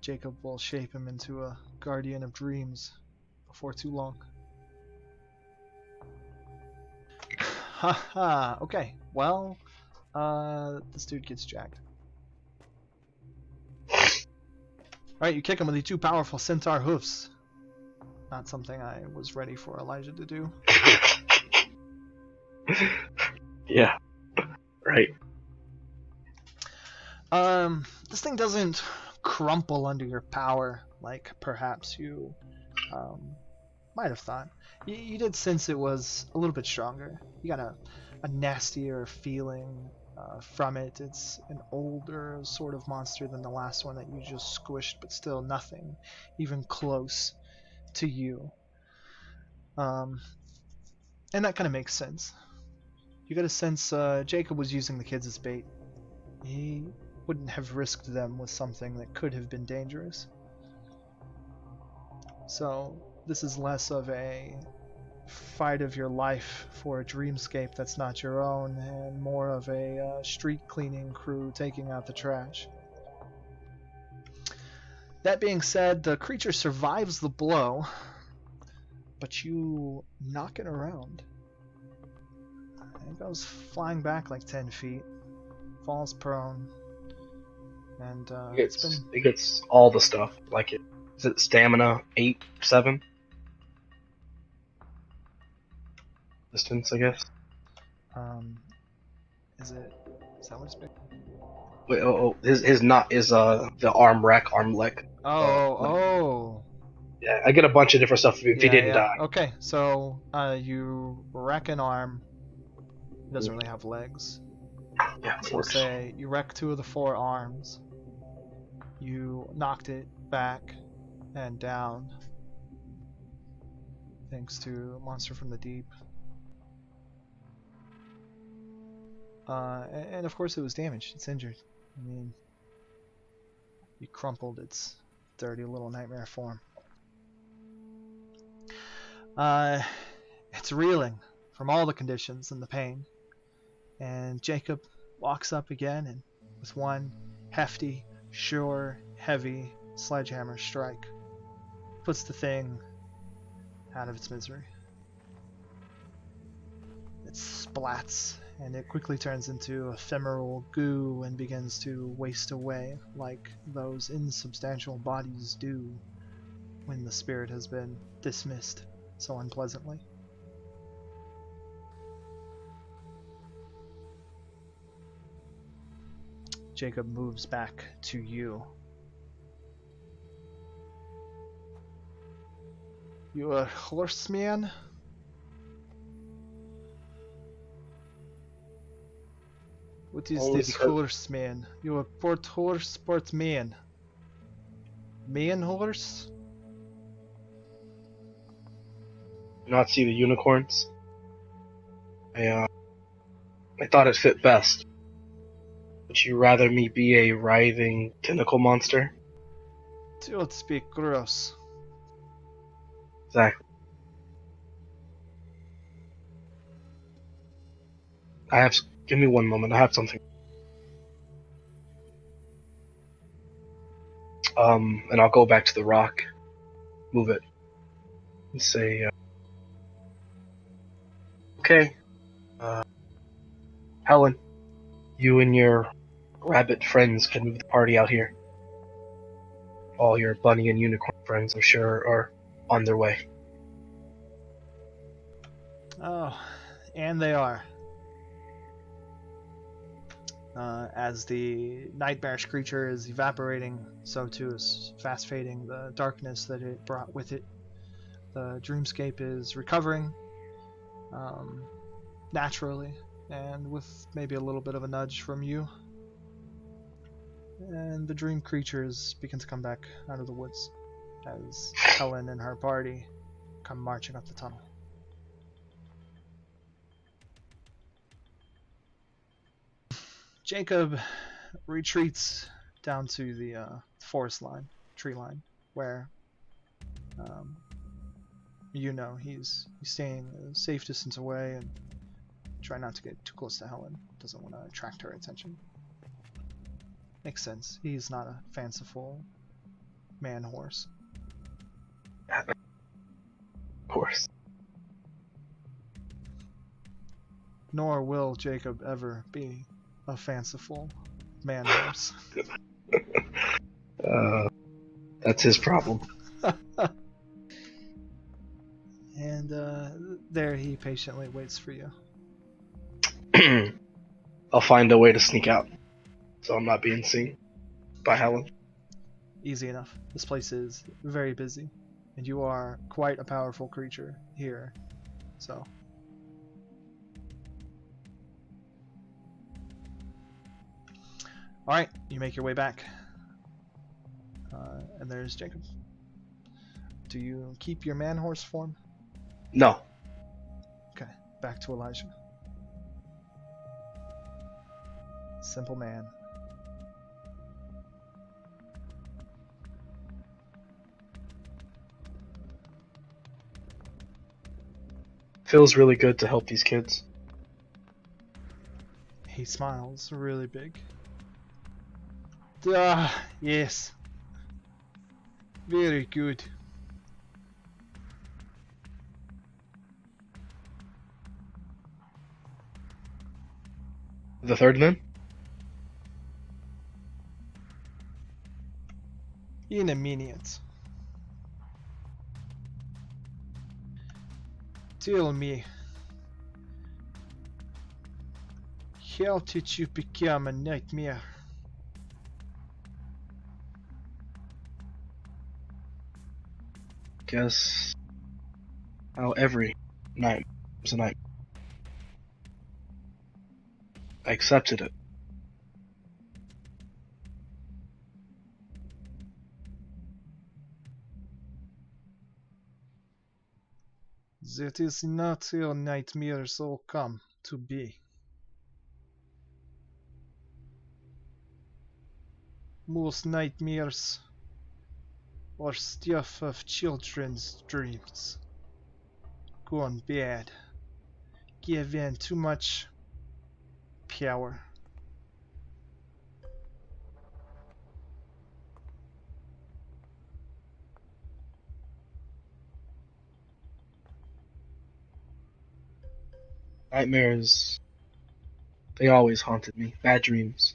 Jacob will shape him into a guardian of dreams before too long. Haha, okay. Well, this dude gets jacked. Alright, you kick him with the 2 powerful centaur hoofs. Not something I was ready for Elijah to do. Yeah. Right. This thing doesn't crumple under your power like perhaps you might have thought. You did sense it was a little bit stronger. You got a nastier feeling from it. It's an older sort of monster than the last one that you just squished, but still nothing even close to you. And that kind of makes sense. You got a sense Jacob was using the kids as bait. He wouldn't have risked them with something that could have been dangerous. So this is less of a fight of your life for a dreamscape that's not your own, and more of a street cleaning crew taking out the trash. That being said, the creature survives the blow, but you knock it around. It goes flying back like 10 feet, falls prone, and it gets all the stuff. Like it. Is it stamina 8, 7? Distance, I guess. Is that what it's been? Wait, his not is the arm leg. Oh. Yeah, I get a bunch of different stuff if he didn't die. Okay, so you wreck an arm. It doesn't really have legs. Yeah, So say you wreck 2 of the 4 arms. You knocked it back and down thanks to Monster from the Deep. And of course it was damaged. It's injured. I mean, you crumpled its dirty little nightmare form. It's reeling from all the conditions and the pain. And Jacob walks up again and with one hefty, sure, heavy sledgehammer strike puts the thing out of its misery. It splats and it quickly turns into ephemeral goo and begins to waste away like those insubstantial bodies do when the spirit has been dismissed so unpleasantly. Jacob moves back to you. You a horseman? What is this horseman? You a port horse, port man? Man horse? Not see the unicorns. I thought it fit best. Would you rather me be a writhing tentacle monster? Don't speak gross. Exactly. Give me one moment. I have something. And I'll go back to the rock. Move it. And say, okay. Helen, you and your rabbit friends can move the party out here. All your bunny and unicorn friends, I'm sure, are on their way. Oh, and they are. As the nightmarish creature is evaporating, so too is fast fading the darkness that it brought with it. The dreamscape is recovering naturally, and with maybe a little bit of a nudge from you. and the dream creatures begin to come back out of the woods as Helen and her party come marching up the tunnel. Jacob retreats down to the forest line, tree line, where he's staying a safe distance away and try not to get too close to Helen. Doesn't want to attract her attention. Makes sense. He's not a fanciful man horse. Of course. Nor will Jacob ever be a fanciful man horse. That's his problem. And there he patiently waits for you. I'll find a way to sneak out, so I'm not being seen by Helen. Easy enough. This place is very busy, and you are quite a powerful creature here, so. Alright, you make your way back. And there's Jacob. Do you keep your man horse form? No. Okay, back to Elijah. Simple man. Feels really good to help these kids. He smiles really big. Yes. Very good. The third then? In a minute. Tell me, how did you become a nightmare? Guess how every night was a night. I accepted it. That is not how nightmares all come to be. Most nightmares are stuff of children's dreams. Gone bad. Given too much power. Nightmares, they always haunted me. Bad dreams.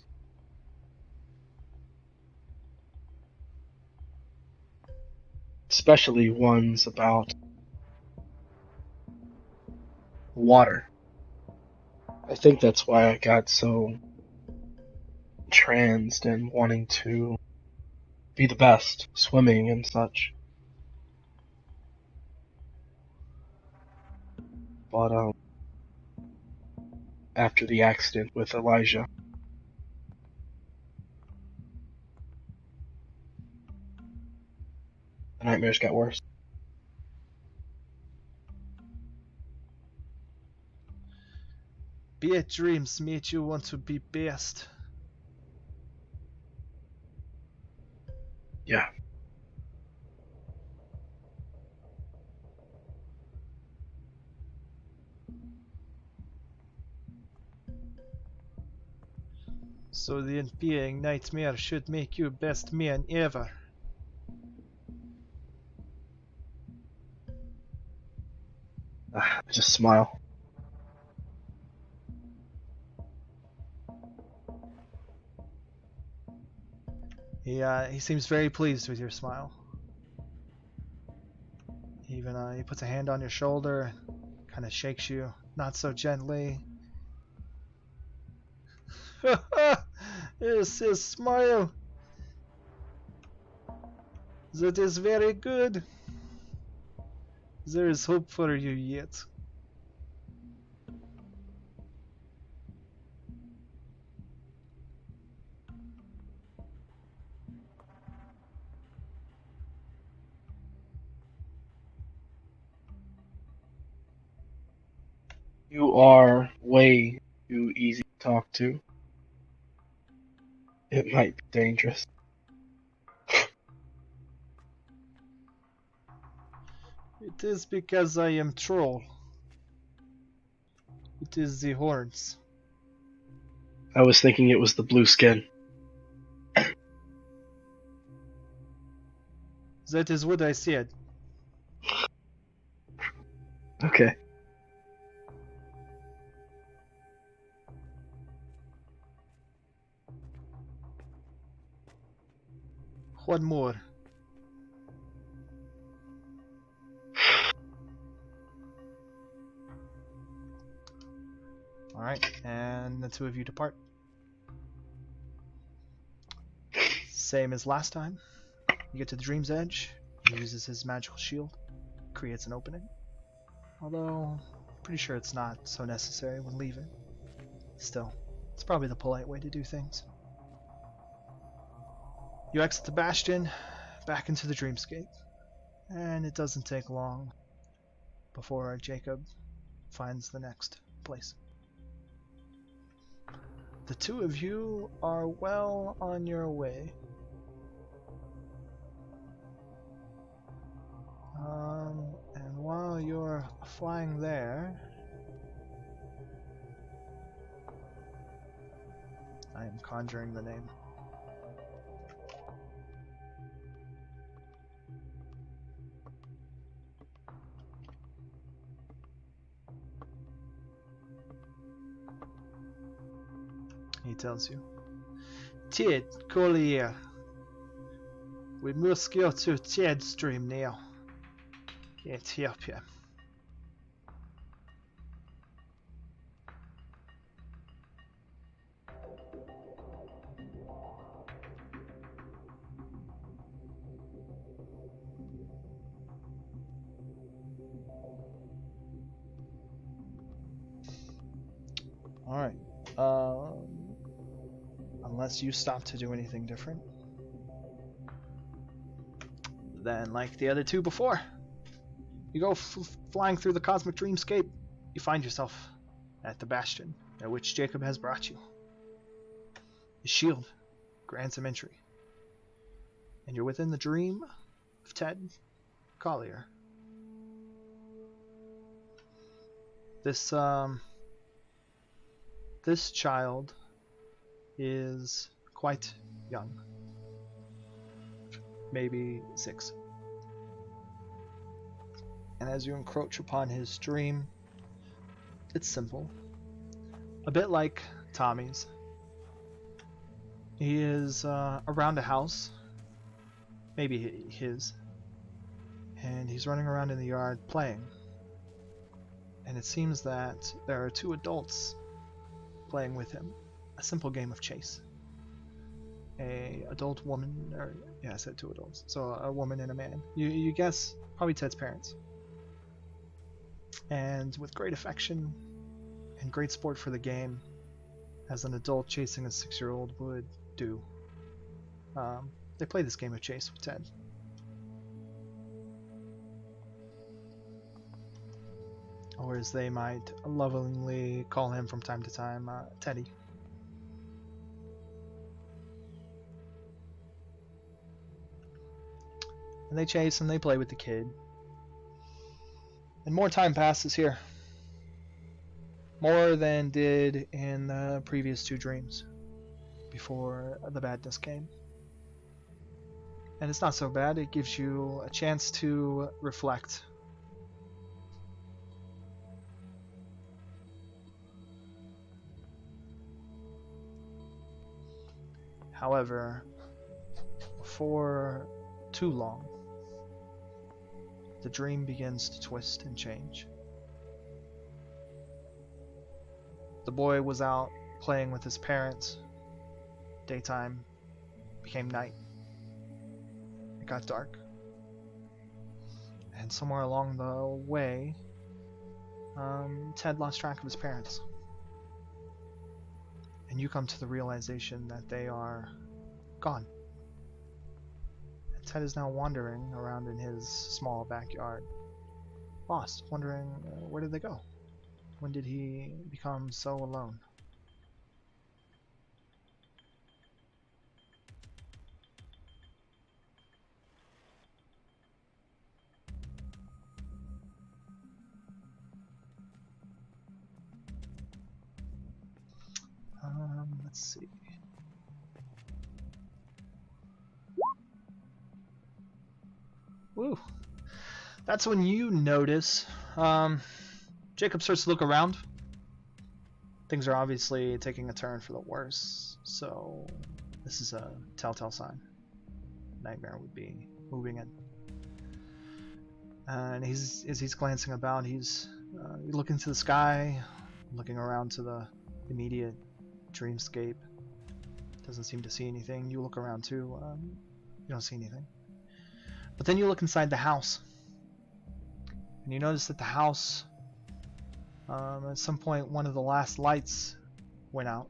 Especially ones about water. I think that's why I got so transed and wanting to be the best, swimming and such. But after the accident with Elijah, the nightmares got worse. Bad dreams made you want to be best. Yeah. So then being nightmare should make you best man ever. I just smile. He seems very pleased with your smile. Even he puts a hand on your shoulder, kind of shakes you, not so gently. Yes, his smile. That is very good. There is hope for you yet. You are way too easy to talk to. It might be dangerous. It is because I am troll. It is the horns. I was thinking it was the blue skin. That is what I said. Okay. One more. Alright, and the two of you depart. Same as last time. You get to the Dream's Edge. He uses his magical shield. Creates an opening. Although, pretty sure it's not so necessary when leaving. Still, it's probably the polite way to do things. You exit the Bastion, back into the Dreamscape. And it doesn't take long before Jacob finds the next place. The two of you are well on your way. And while you're flying there, I am conjuring the name. He tells you, Ted, Collier. We must go to Ted's dream now. Can't help you. Alright. Unless you stop to do anything different. Then, like the other two before, you go flying through the cosmic dreamscape. You find yourself at the Bastion, at which Jacob has brought you. His shield grants him entry. And you're within the dream of Ted Collier. This child is quite young. Maybe 6. And as you encroach upon his dream, it's simple. A bit like Tommy's. He is around a house, maybe his, and he's running around in the yard playing. And it seems that there are 2 adults playing with him. A simple game of chase. A adult woman, or yeah, I said 2 adults. So a woman and a man. You guess probably Ted's parents. And with great affection and great sport for the game, as an adult chasing a 6-year-old would do, they play this game of chase with Ted. Or as they might lovingly call him from time to time, Teddy. And they chase and they play with the kid. And more time passes here. More than did in the previous 2 dreams before the badness came. And it's not so bad. It gives you a chance to reflect. However, for too long, the dream begins to twist and change. The boy was out playing with his parents. Daytime became night. It got dark. And somewhere along the way, Ted lost track of his parents. And you come to the realization that they are gone. And Ted is now wandering around in his small backyard, lost, wondering where did they go? When did he become so alone? Let's see. Woo. That's when you notice. Jacob starts to look around. Things are obviously taking a turn for the worse, so this is a telltale sign. Nightmare would be moving in. And as he's glancing about, he's looking to the sky, looking around to the immediate dreamscape. Doesn't seem to see anything. You look around too. You don't see anything. But then you look inside the house, and you notice that the house, at some point, one of the last lights went out,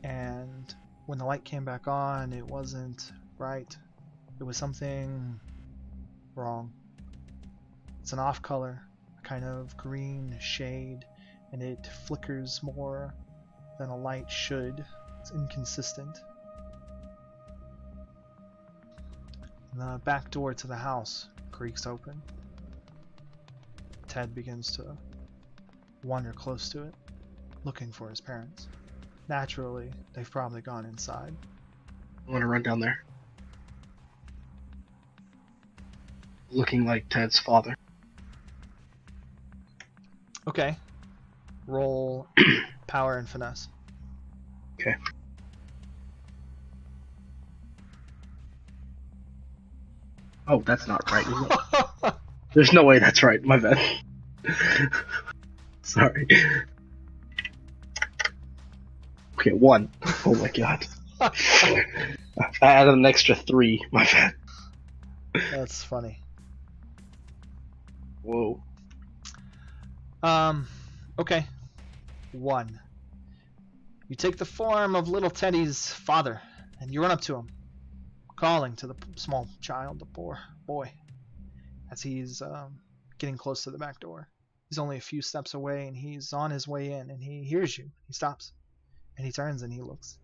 and when the light came back on, it wasn't right. It was something wrong. It's an off color, a kind of green shade, and it flickers more than a light should. It's inconsistent. And the back door to the house creaks open. Ted begins to wander close to it, looking for his parents. Naturally, they've probably gone inside. I want to run down there. Looking like Ted's father. Okay. Roll power and finesse. Okay. Oh, that's not right, is it? There's no way that's right. My bad. Sorry. Okay, 1. Oh my god. I added an extra 3. My bad. That's funny. Whoa. Okay. 1. You take the form of little Teddy's father, and you run up to him, calling to the small child, the poor boy, as he's getting close to the back door. He's only a few steps away, and he's on his way in, and he hears you. He stops, and he turns, and he looks.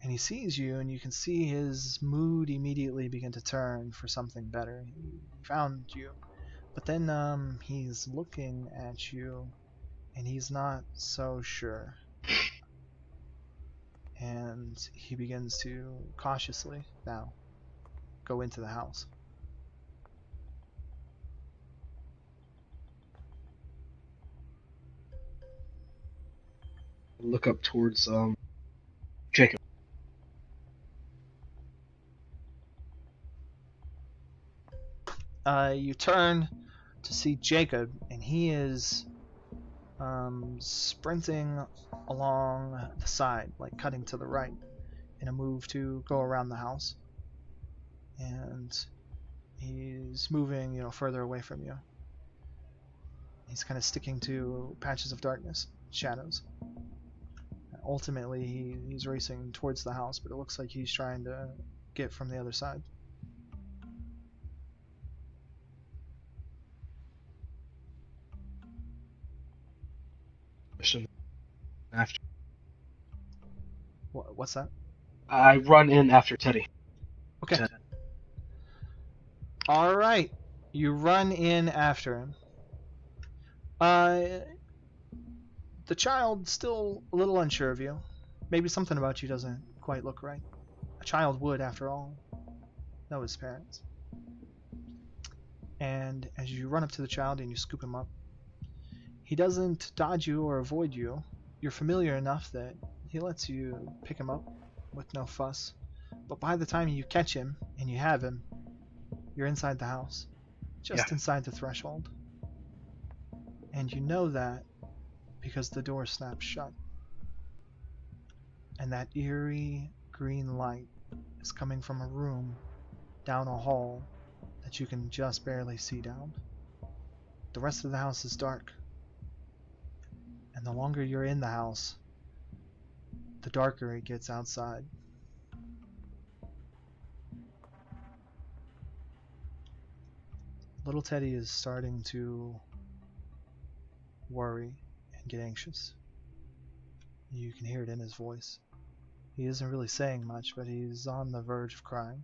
And he sees you, and you can see his mood immediately begin to turn for something better. He found you. But then he's looking at you, and he's not so sure. And he begins to cautiously now go into the house. Look up towards Jacob. You turn to see Jacob, and he is sprinting along the side, like cutting to the right in a move to go around the house. And he's moving, further away from you. He's kind of sticking to patches of darkness, shadows. Ultimately, he's racing towards the house, but it looks like he's trying to get from the other side. After What's that? I run in after Teddy. Okay. Ted. All right. You run in after him. The child's still a little unsure of you. Maybe something about you doesn't quite look right. A child would, after all, know his parents. And as you run up to the child and you scoop him up, he doesn't dodge you or avoid you. You're familiar enough that he lets you pick him up with no fuss. But by the time you catch him and you have him, you're inside the house, just inside the threshold. And you know that because the door snaps shut. And that eerie green light is coming from a room down a hall that you can just barely see down. The rest of the house is dark. And the longer you're in the house, the darker it gets outside. Little Teddy is starting to worry and get anxious. You can hear it in his voice. He isn't really saying much, but he's on the verge of crying.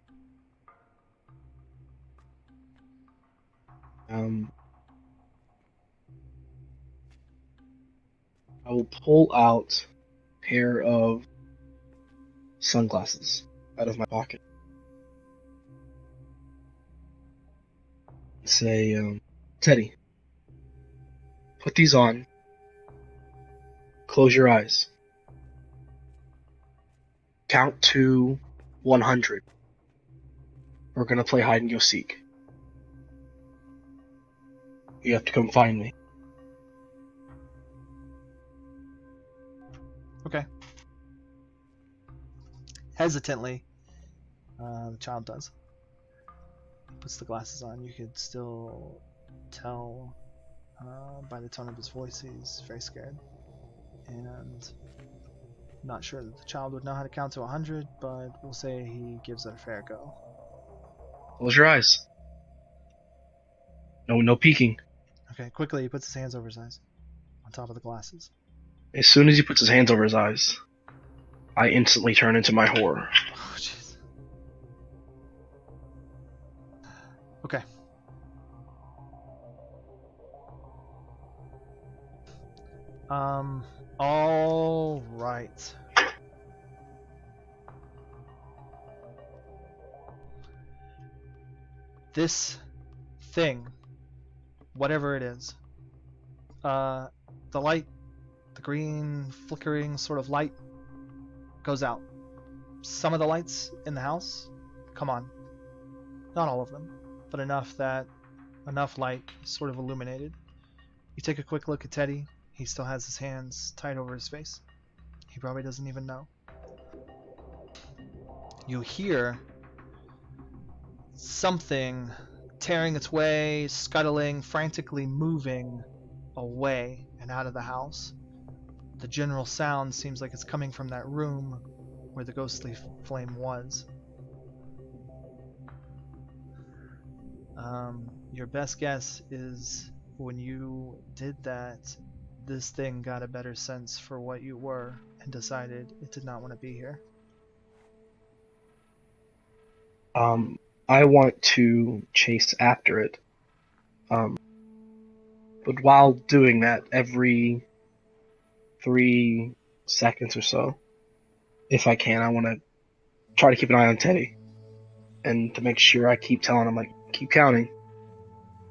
I will pull out a pair of sunglasses out of my pocket. Say, Teddy, put these on. Close your eyes. Count to 100. We're gonna play hide and go seek. You have to come find me. Okay. Hesitantly, the child does. Puts the glasses on. You could still tell by the tone of his voice he's very scared. And not sure that the child would know how to count to 100, but we'll say he gives it a fair go. Close your eyes. No peeking. Okay, quickly he puts his hands over his eyes, on top of the glasses. As soon as he puts his hands over his eyes, I instantly turn into my horror. Oh, jeez. Okay. All right. This thing, whatever it is, the light, the green flickering sort of light goes out. Some of the lights in the house come on. Not all of them, but enough light sort of illuminated. You take a quick look at Teddy. He still has his hands tied over his face. He probably doesn't even know. You hear something tearing its way, scuttling, frantically moving away and out of the house. The general sound seems like it's coming from that room where the ghostly flame was. Your best guess is when you did that, this thing got a better sense for what you were and decided it did not want to be here. I want to chase after it. But while doing that, every 3 seconds or so, if I can, I want to try to keep an eye on Teddy. And to make sure I keep telling him, like, keep counting.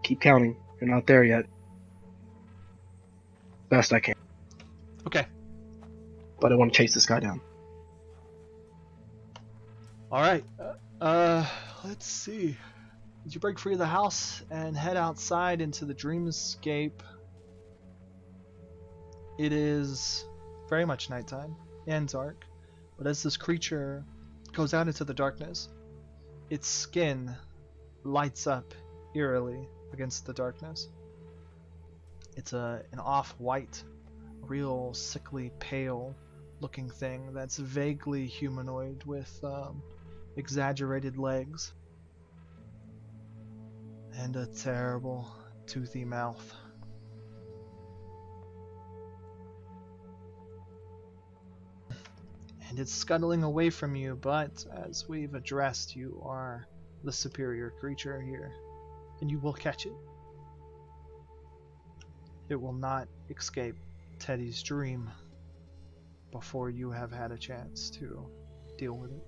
Keep counting. You're not there yet. Best I can. Okay. But I want to chase this guy down. Alright. Let's see. Did you break free of the house and head outside into the dreamscape? It is very much nighttime and dark, but as this creature goes out into the darkness, its skin lights up eerily against the darkness. It's an off-white, real sickly pale looking thing that's vaguely humanoid with exaggerated legs and a terrible toothy mouth. And it's scuttling away from you, but as we've addressed, you are the superior creature here, and you will catch it. It will not escape Teddy's dream before you have had a chance to deal with it.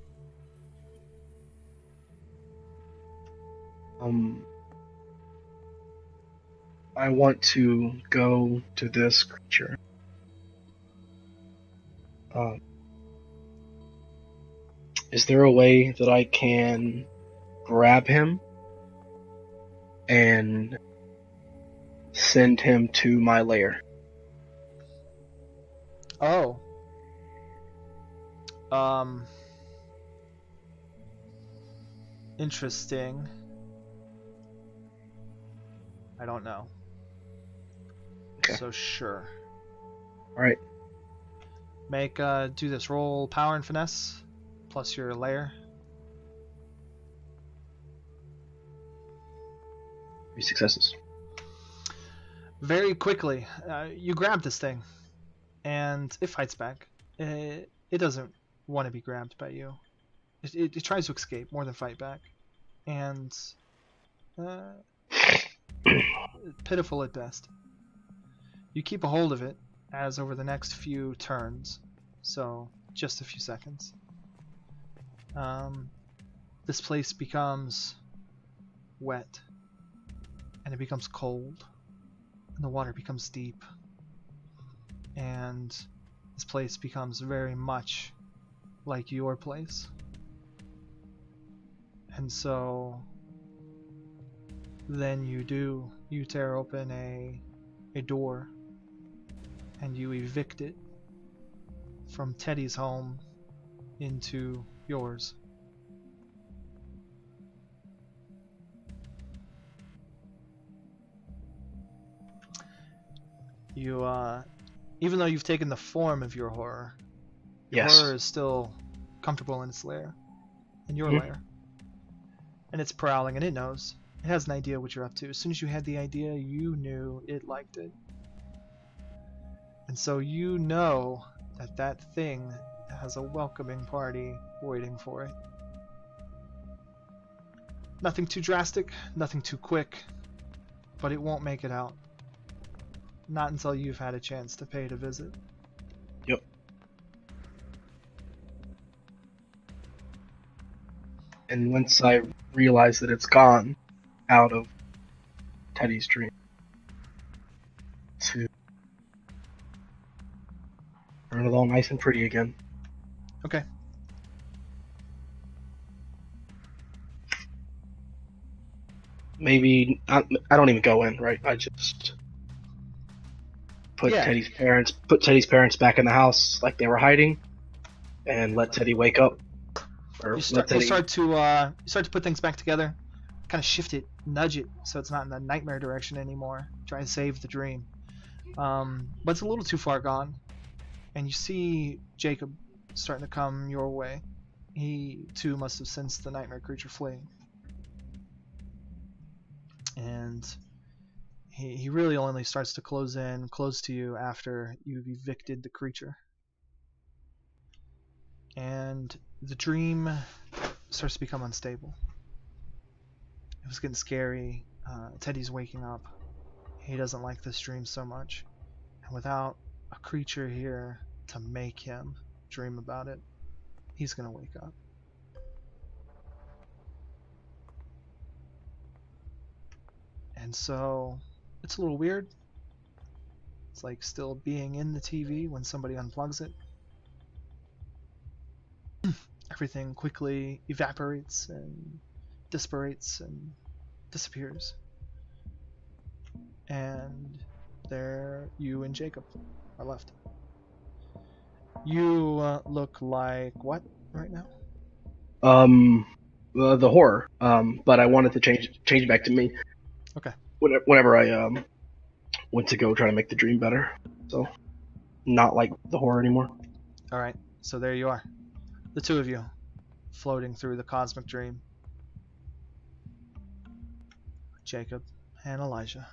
I want to go to this creature. Is there a way that I can grab him and send him to my lair? Oh. Interesting. I don't know. Okay. So sure. Alright. Do this. Roll power and finesse plus your lair. 3 successes. Very quickly, you grab this thing, and it fights back. It doesn't want to be grabbed by you. It tries to escape more than fight back, and pitiful at best. You keep a hold of it, as over the next few turns, so just a few seconds, this place becomes wet, and it becomes cold, and the water becomes deep, and this place becomes very much like your place. And so then you tear open a door, and you evict it from Teddy's home into yours. You, even though you've taken the form of your horror, your Yes. horror is still comfortable in its lair, in your Mhm. lair. And it's prowling, and it knows. It has an idea what you're up to. As soon as you had the idea, you knew it liked it. And so you know that that thing has a welcoming party waiting for it. Nothing too drastic, nothing too quick, but it won't make it out. Not until you've had a chance to pay it a visit. Yep. And once I realize that it's gone out of Teddy's dream, to turn it all nice and pretty again. Okay. Maybe I don't even go in, right? I just put Yeah. Teddy's parents back in the house like they were hiding, and let Teddy wake up. Or You let Teddy. start to put things back together, kind of shift it, nudge it, so it's not in the nightmare direction anymore. Try and save the dream, but it's a little too far gone, and you see Jacob starting to come your way. He too must have sensed the nightmare creature fleeing, and he really only starts to close to you after you've evicted the creature. And the dream starts to become unstable. It was getting scary. Teddy's waking up. He doesn't like this dream so much. And without a creature here to make him dream about it, he's going to wake up. And so it's a little weird. It's like still being in the TV when somebody unplugs it. Everything quickly evaporates and disparates and disappears. And there you and Jacob are left. You look like what right now? The horror. But I wanted to change back to me. Okay. Whenever I went to go try to make the dream better, so not like the horror anymore. All right. So there you are, the two of you, floating through the cosmic dream. Jacob and Elijah.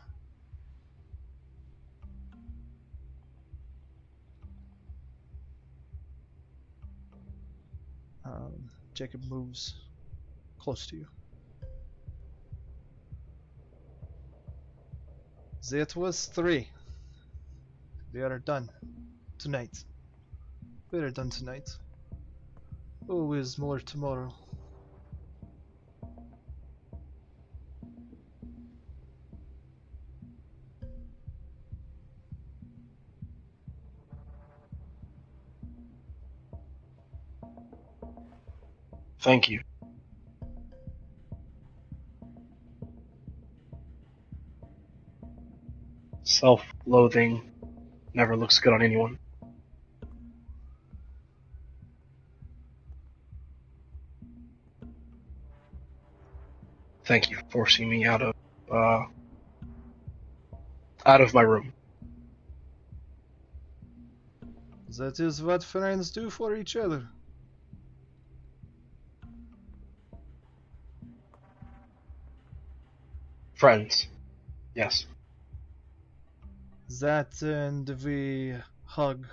Jacob moves close to you. That was 3. We are done tonight. We are done tonight. Always more tomorrow. Thank you. Self-loathing never looks good on anyone. Thank you for forcing me out of my room. That is what friends do for each other. Friends. Yes. That and we hug.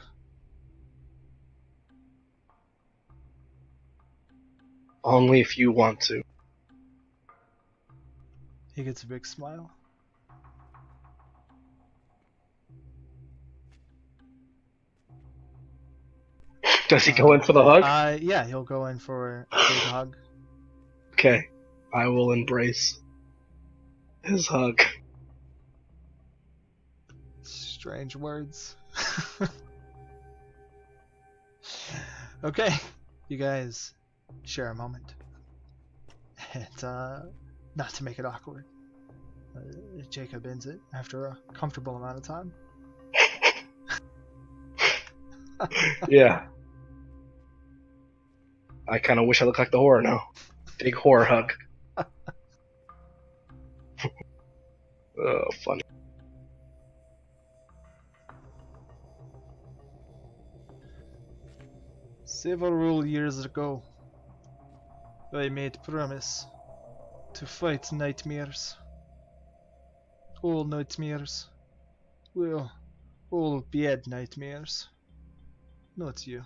Only if you want to. He gets a big smile. Does he go in for the hug? Yeah, he'll go in for a big hug. Okay. I will embrace his hug. Strange words. Okay, you guys share a moment. And, not to make it awkward, Jacob ends it after a comfortable amount of time. Yeah. I kind of wish I looked like the horror now. Big horror hug. Oh, funny. Several years ago, I made promise to fight nightmares. All nightmares. Well, all bad nightmares. Not you.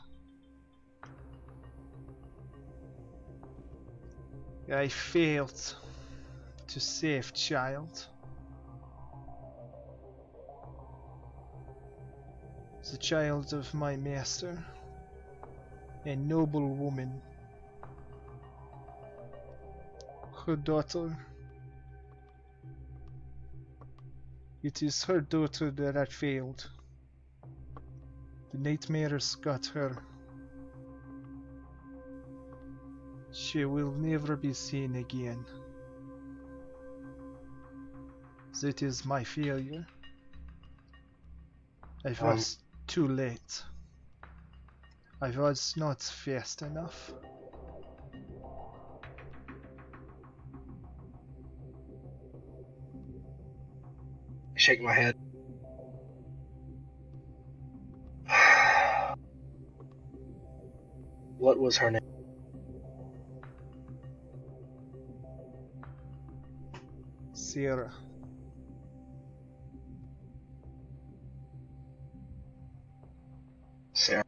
I failed to save child. The child of my master. A noble woman. Her daughter. It is her daughter that had failed. The nightmares got her. She will never be seen again. That is my failure. I was too late. I was not fast enough. Shake my head. What was her name? Sarah. Sarah.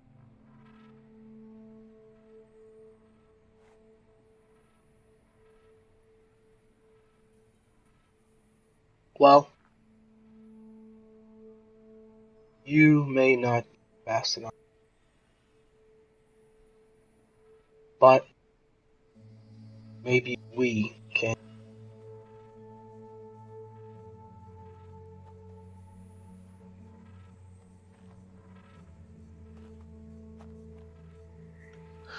Well, you may not be fast enough, but maybe we can.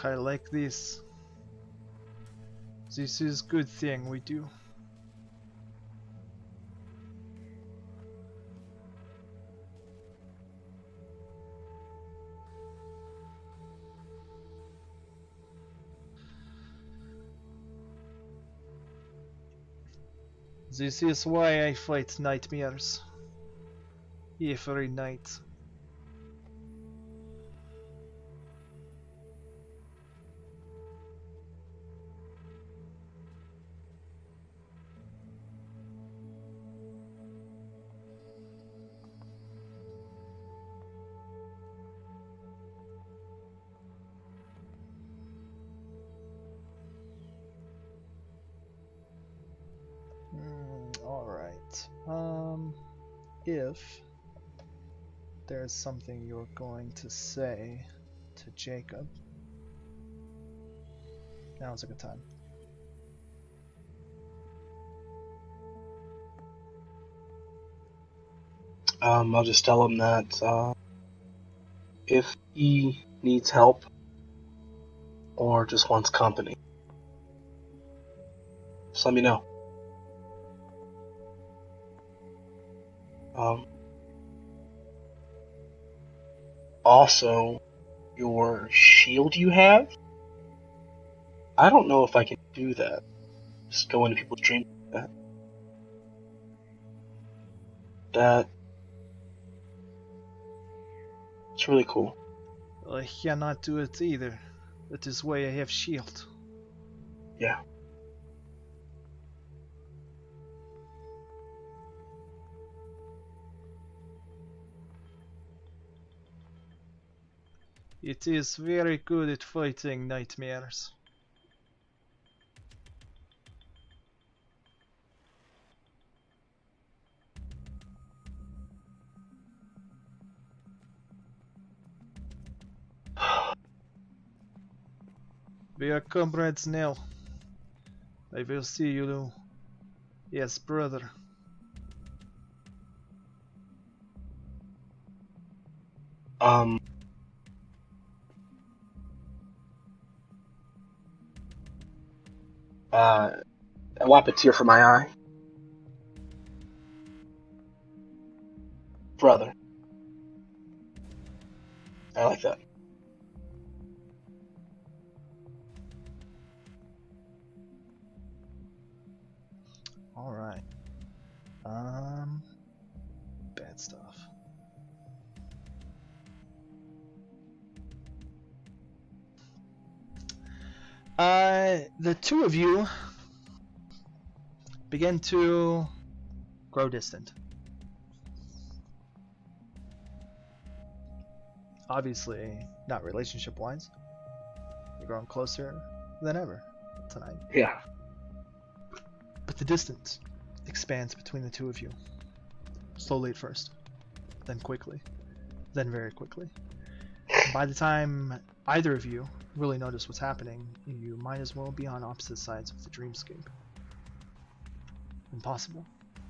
I like this. This is good thing we do. This is why I fight nightmares. Every night. Alright. If there's something you're going to say to Jacob, now's a good time. I'll just tell him that if he needs help or just wants company, just let me know. Also, your shield you have, I don't know if I can do that. Just go into people's dreams like that. It's really cool. I cannot do it either. That is why I have shield. Yeah. It is very good at fighting nightmares. We are comrades now. I will see you. Yes, brother. I wipe a tear from my eye. Brother. I like that. Alright. Bad stuff. The two of you begin to grow distant. Obviously, not relationship-wise. You're growing closer than ever tonight. Yeah. But the distance expands between the two of you. Slowly at first, then quickly, then very quickly. By the time either of you really notice what's happening, you might as well be on opposite sides of the dreamscape. Impossible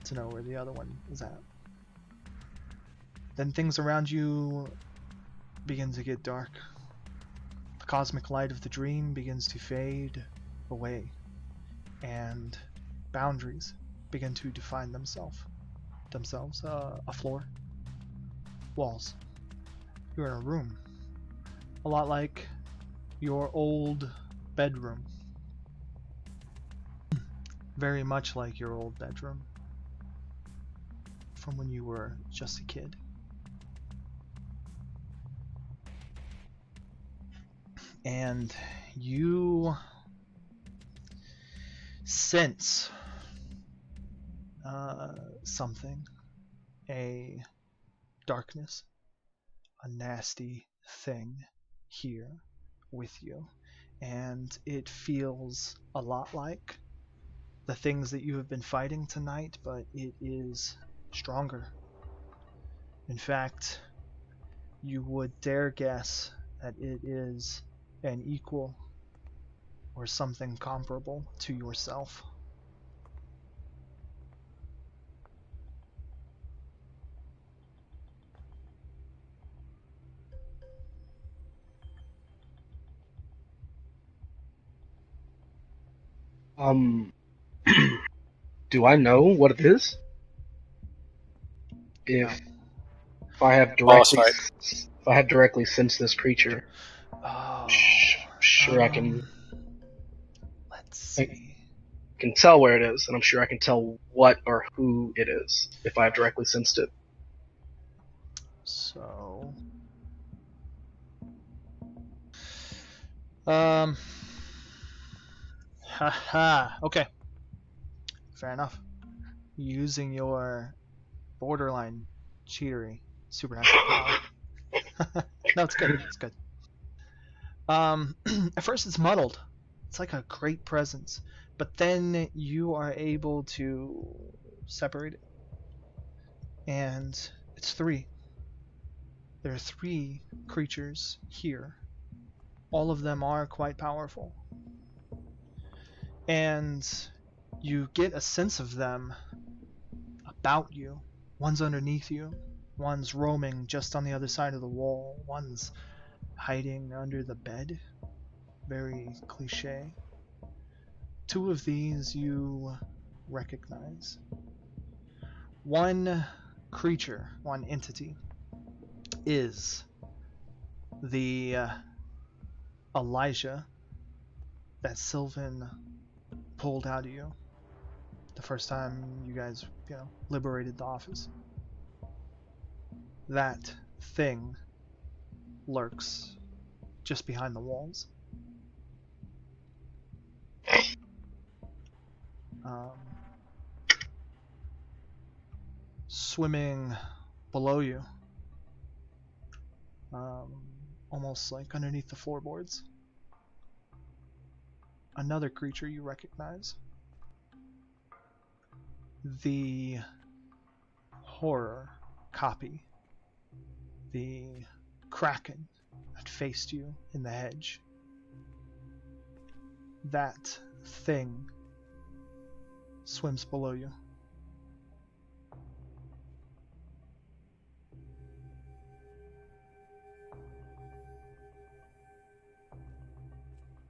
to know where the other one is at. Then things around you begin to get dark. The cosmic light of the dream begins to fade away, and boundaries begin to define themselves. A floor, walls. You're in a room, a lot like your old bedroom. Very much like your old bedroom from when you were just a kid. And you sense something, a darkness, a nasty thing here with you, and it feels a lot like the things that you have been fighting tonight, but it is stronger. In fact, you would dare guess that it is an equal or something comparable to yourself. Do I know what it is? If I have Boss directly, fight. if I have directly sensed this creature, Oh, sure I can let's see. can tell where it is, and I'm sure I can tell what or who it is if I have directly sensed it. So, haha. Okay, fair enough. Using your borderline cheatery supernatural power. No, it's good. It's good. At first it's muddled. It's like a great presence, but then you are able to separate it, and it's three. There are three creatures here. All of them are quite powerful, and you get a sense of them about you. One's underneath you, one's roaming just on the other side of the wall, one's hiding under the bed. Very cliche. Two of these you recognize. One creature, one entity, is the Elijah that Sylvan pulled out of you the first time you guys, liberated the office. That thing lurks just behind the walls. Swimming below you almost like underneath the floorboards. Another creature you recognize. The horror copy. The kraken that faced you in the hedge. That thing swims below you.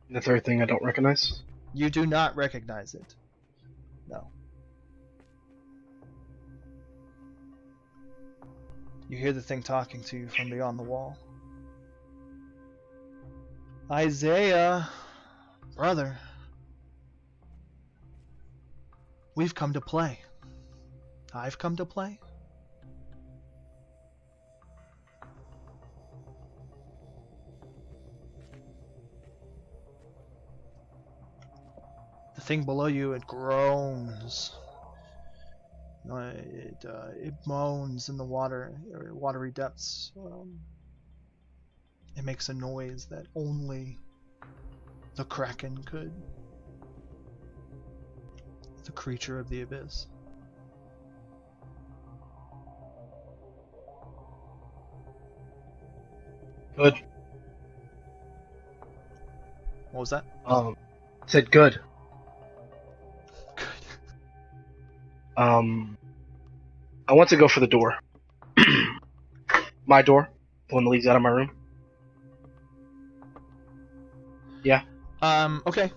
The third thing I don't recognize. You do not recognize it. No. You hear the thing talking to you from beyond the wall. Isaiah, brother, we've come to play. I've come to play. The thing below you, it groans. It moans in the water, or watery depths. It makes a noise that only the kraken could. The creature of the abyss. Good. What was that? Said good. Good. I want to go for the door. My door, the one that leads out of my room. Yeah. Okay.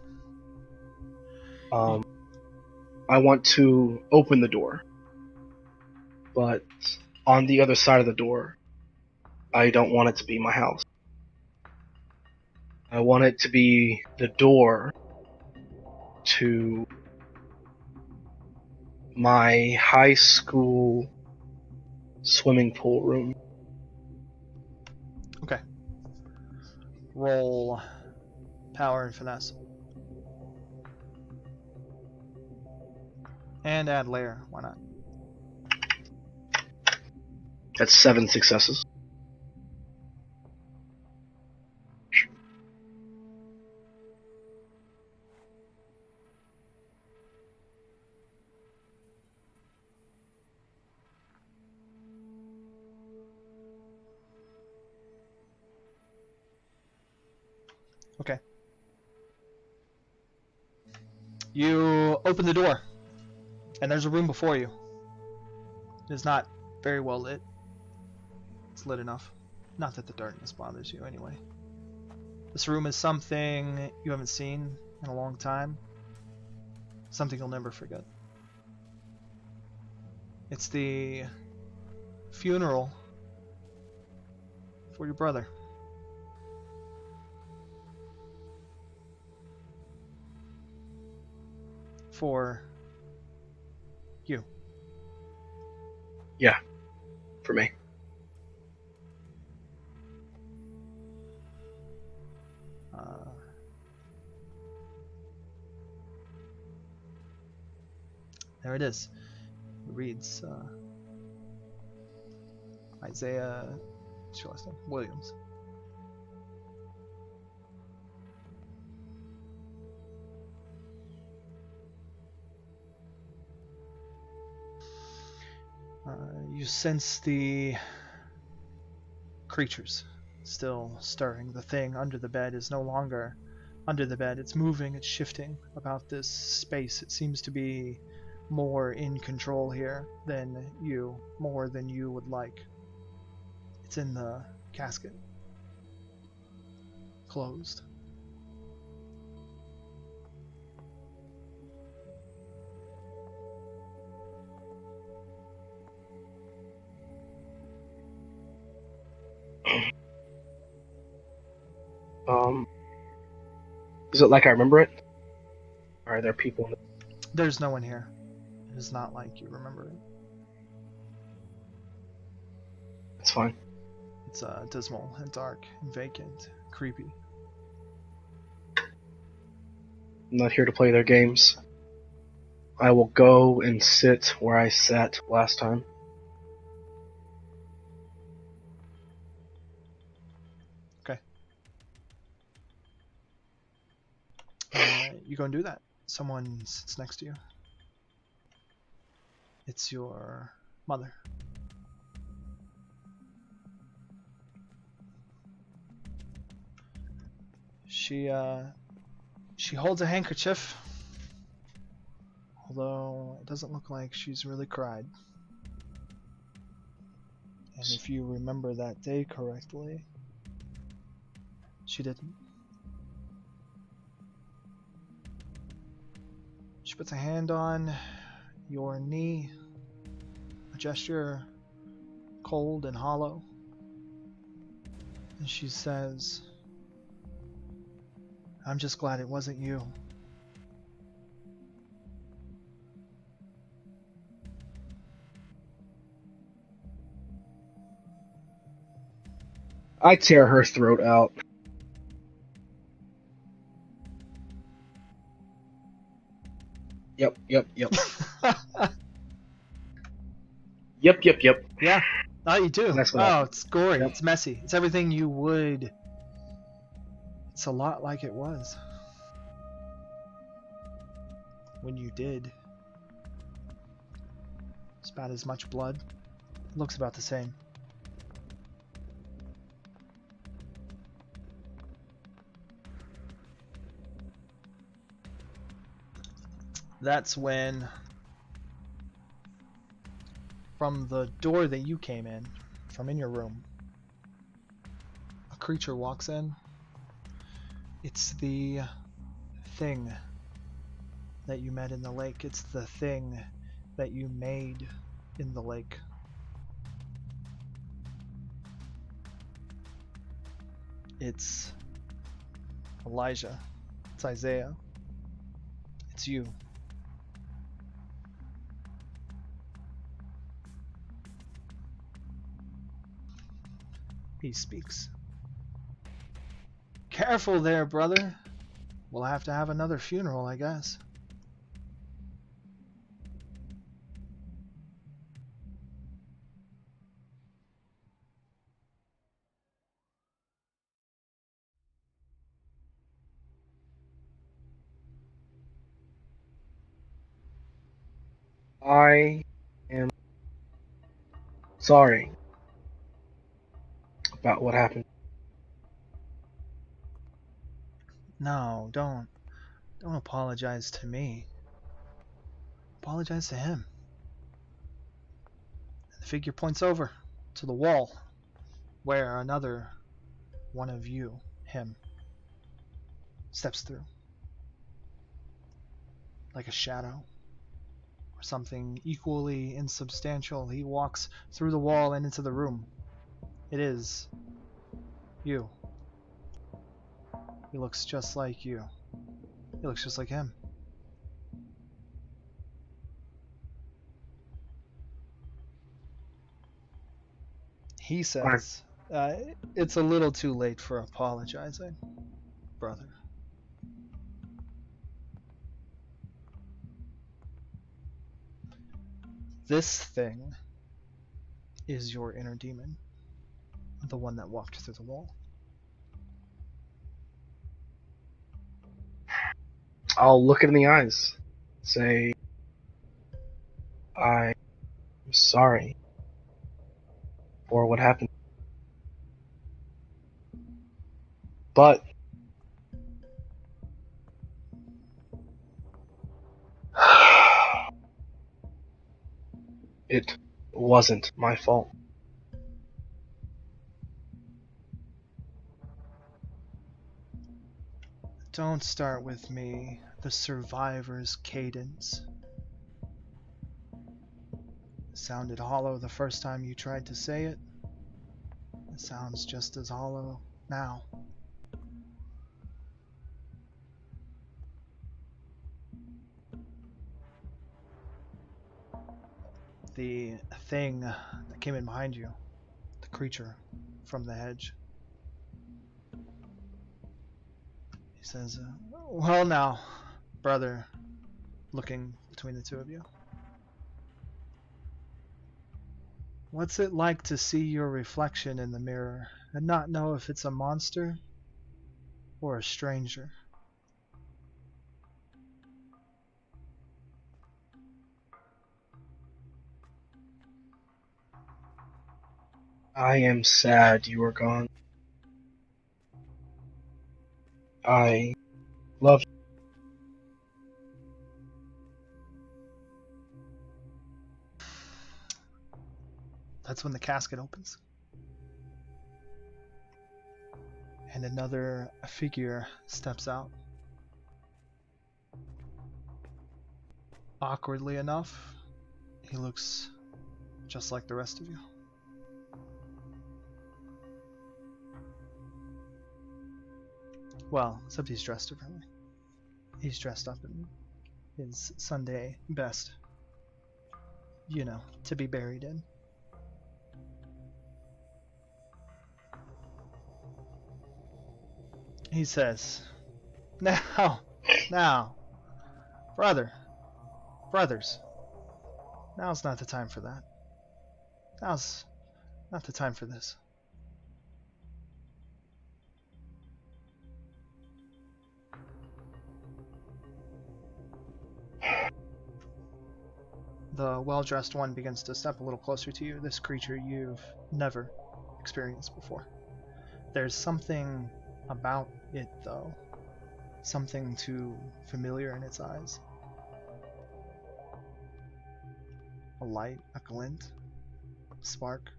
I want to open the door, but on the other side of the door, I don't want it to be my house. I want it to be the door to my high school swimming pool room. Okay. Roll power and finesse. And add layer, why not? That's 7 successes. Okay. You open the door, and there's a room before you. It is not very well lit. It's lit enough. Not that the darkness bothers you anyway. This room is something you haven't seen in a long time. Something you'll never forget. It's the funeral for your brother. For you. Yeah, for me. There it is. It reads Isaiah Williams. You sense the creatures still stirring. The thing under the bed is no longer under the bed. It's moving, it's shifting about this space. It seems to be more in control here than you, more than you would like. It's in the casket. Closed. Is it like I remember it? Or are there people in the... There's no one here. It is not like you remember it. It's fine. It's dismal and dark and vacant, creepy. I'm not here to play their games. I will go and sit where I sat last time. Okay. you go and do that. Someone sits next to you. It's your mother. She holds a handkerchief, although it doesn't look like she's really cried. And if you remember that day correctly, she didn't. She puts a hand on your knee, a gesture cold and hollow, and she says, "I'm just glad it wasn't you." I tear her throat out. Yep. Yep. Yeah. Oh, you do. That's what Oh, happened. it's gory. Yep. It's messy. It's everything you would. It's a lot like it was when you did. It's about as much blood. It looks about the same. That's when, from the door that you came in, from in your room, a creature walks in. It's the thing that you met in the lake. It's the thing that you made in the lake. It's Elijah. It's Isaiah. It's you. He speaks. Careful there, brother. We'll have to have another funeral, I guess. I am sorry about what happened. No, don't apologize to me. Apologize to him. The figure points over to the wall where another one of you, him, steps through. Like a shadow or something equally insubstantial. He walks through the wall and into the room. It is you. He looks just like you. He looks just like him. He says, it's a little too late for apologizing, brother. This thing is your inner demon, the one that walked through the wall. I'll look it in the eyes. Say, I'm sorry for what happened. But it wasn't my fault. Don't start with me. The survivor's cadence. It sounded hollow the first time you tried to say it. It sounds just as hollow now. The thing that came in behind you, the creature from the hedge. He says, well now, brother, looking between the two of you. What's it like to see your reflection in the mirror and not know if it's a monster or a stranger? I am sad you are gone. I love you. That's when the casket opens. And another figure steps out. Awkwardly enough, he looks just like the rest of you. Well, except he's dressed differently. He's dressed up in his Sunday best. You know, to be buried in. He says, now, brothers, now's not the time for that. Now's not the time for this. The well-dressed one begins to step a little closer to you, this creature you've never experienced before. There's something about it, though. Something too familiar in its eyes. A light, a glint, a spark.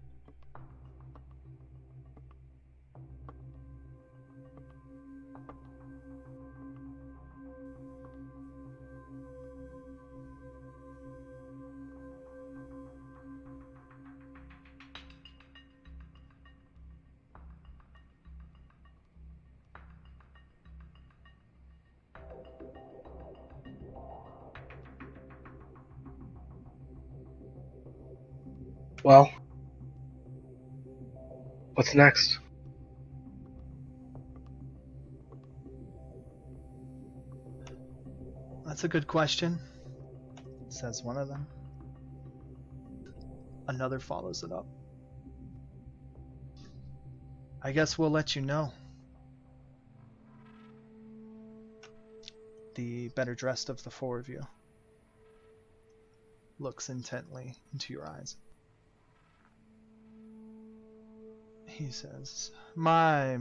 Well, what's next? That's a good question, says one of them. Another follows it up. I guess we'll let you know. The better dressed of the four of you looks intently into your eyes. He says, My,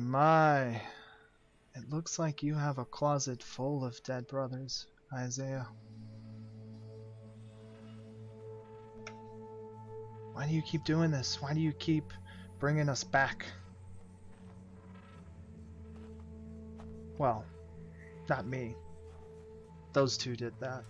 it looks like you have a closet full of dead brothers, Isaiah. Why do you keep doing this? Why do you keep bringing us back? Well, not me. Those two did that.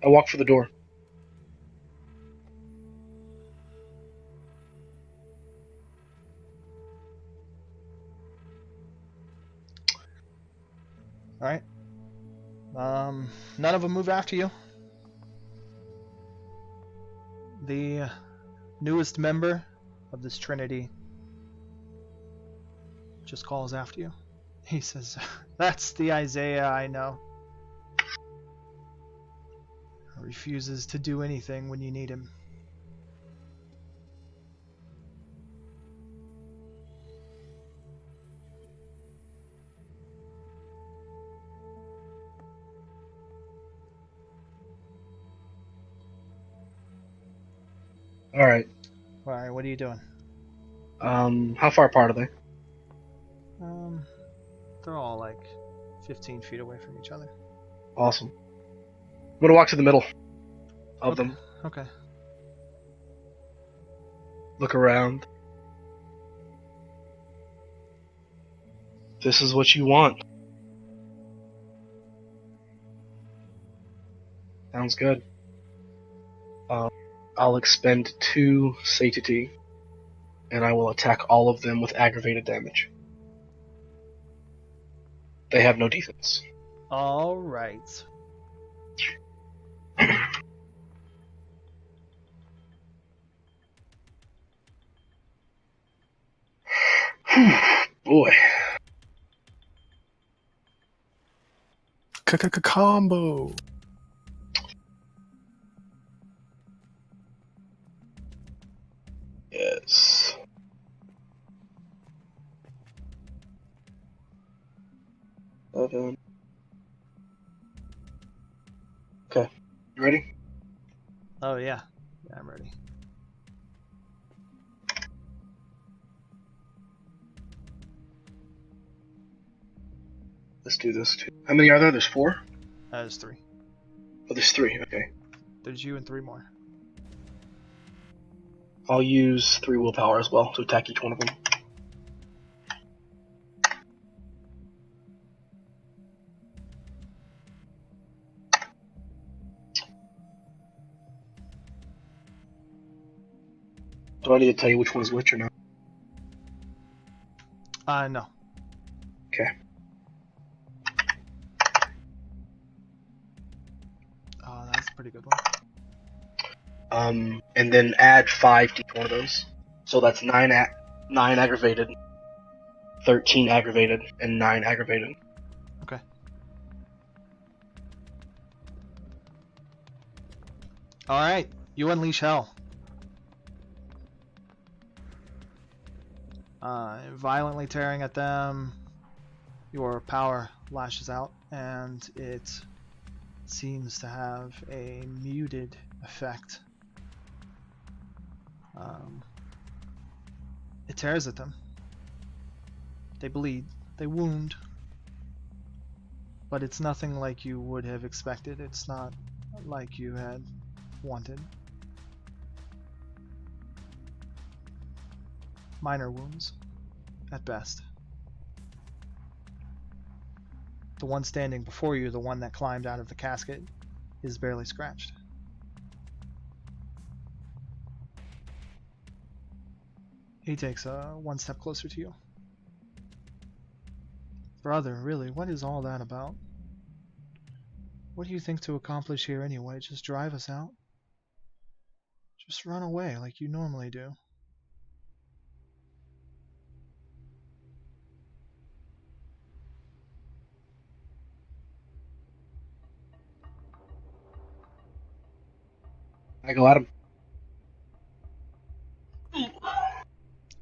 I walk for the door. Alright. None of them move after you. The newest member of this trinity just calls after you. He says, That's the Isaiah I know. Refuses to do anything when you need him. Alright. Alright, what are you doing? How far apart are they? They're all like 15 feet away from each other. Awesome. I'm gonna walk to the middle of them. Okay. Look around. This is what you want. Sounds good. I'll expend 2 satiety, and I will attack all of them with aggravated damage. They have no defense. Alright. Boy. Combo. 11. Okay. You ready? Oh yeah. Yeah, I'm ready. Let's do this too. How many are there? There's 4? There's 3. Oh, there's 3. Okay. There's you and 3 more. I'll use 3 willpower as well to attack each one of them. Do I need to tell you which one is which or not? No. Okay. Oh, that's a pretty good one. And then add 5 to each one of those. So that's 9 aggravated, 13 aggravated, and 9 aggravated. Okay. Alright, you unleash hell. Violently tearing at them, your power lashes out, and it seems to have a muted effect. It tears at them. They bleed. They wound. But it's nothing like you would have expected. It's not like you had wanted. Minor wounds, at best. The one standing before you, the one that climbed out of the casket, is barely scratched. He takes one step closer to you. Brother, really, what is all that about? What do you think to accomplish here anyway? Just drive us out? Just run away like you normally do. I go at him.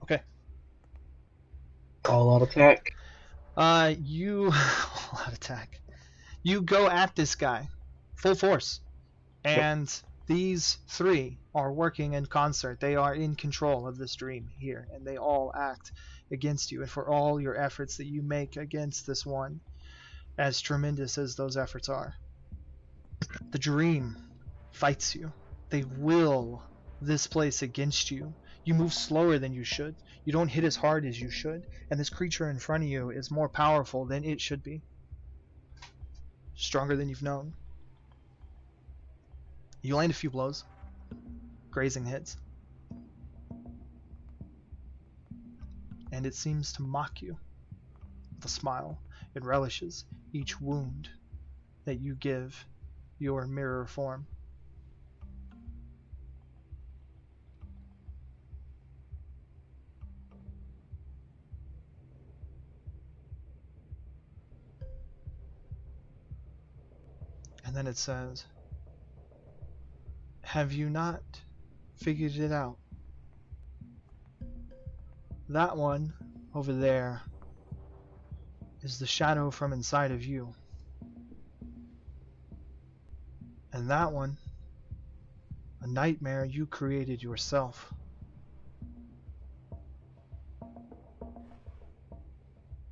Okay. All out attack. You all out attack. You go at this guy, full force, and these 3 are working in concert. They are in control of this dream here, and they all act against you. And for all your efforts that you make against this one, as tremendous as those efforts are, the dream fights you. They will this place against you. You move slower than you should. You don't hit as hard as you should. And this creature in front of you is more powerful than it should be. Stronger than you've known. You land a few blows. Grazing hits. And it seems to mock you with a smile. It relishes each wound that you give your mirror form. And then it says, have you not figured it out? That one over there is the shadow from inside of you. And that one, a nightmare you created yourself.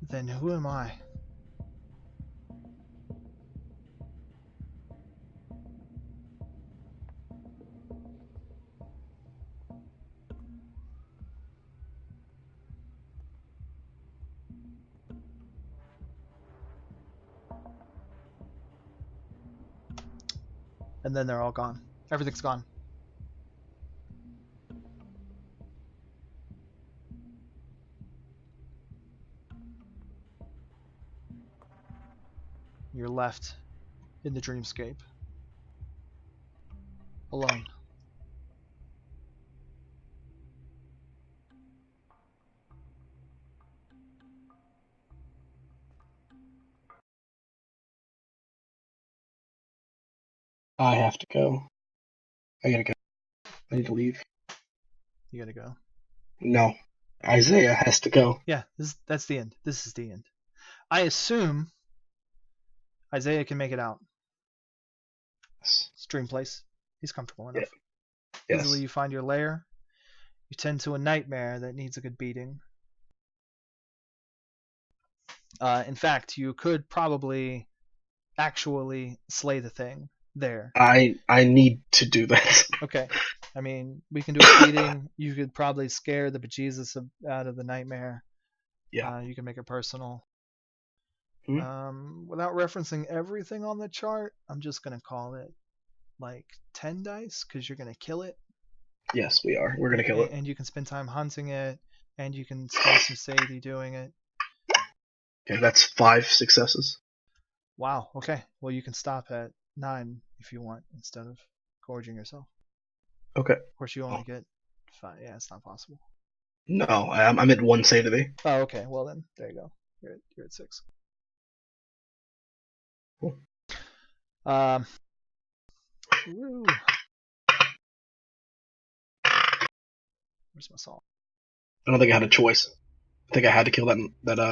Then who am I? And then they're all gone. Everything's gone. You're left in the dreamscape. Alone. I have to go. I gotta go. I need to leave. You gotta go. No. Isaiah has to go. Yeah, that's the end. This is the end. I assume Isaiah can make it out. Yes. Stream place. He's comfortable enough. Yes. Easily you find your lair. You tend to a nightmare that needs a good beating. In fact, you could probably actually slay the thing there. I need to do that. Okay. I mean, we can do a beating. You could probably scare the bejesus out of the nightmare. Yeah. You can make it personal. Hmm. Without referencing everything on the chart, I'm just going to call it like 10 dice because you're going to kill it. Yes, we are. We're gonna kill it. And you can spend time hunting it, and you can spend some safety doing it. Okay, that's 5 successes. Wow. Okay. Well, you can stop at 9 if you want instead of gorging yourself. Okay. Of course, you only get 5. Yeah, it's not possible. No, I'm at 1 safety. Oh, okay. Well then, there you go. You're at 6. Cool. Woo. Where's my salt? I don't think I had a choice. I think I had to kill that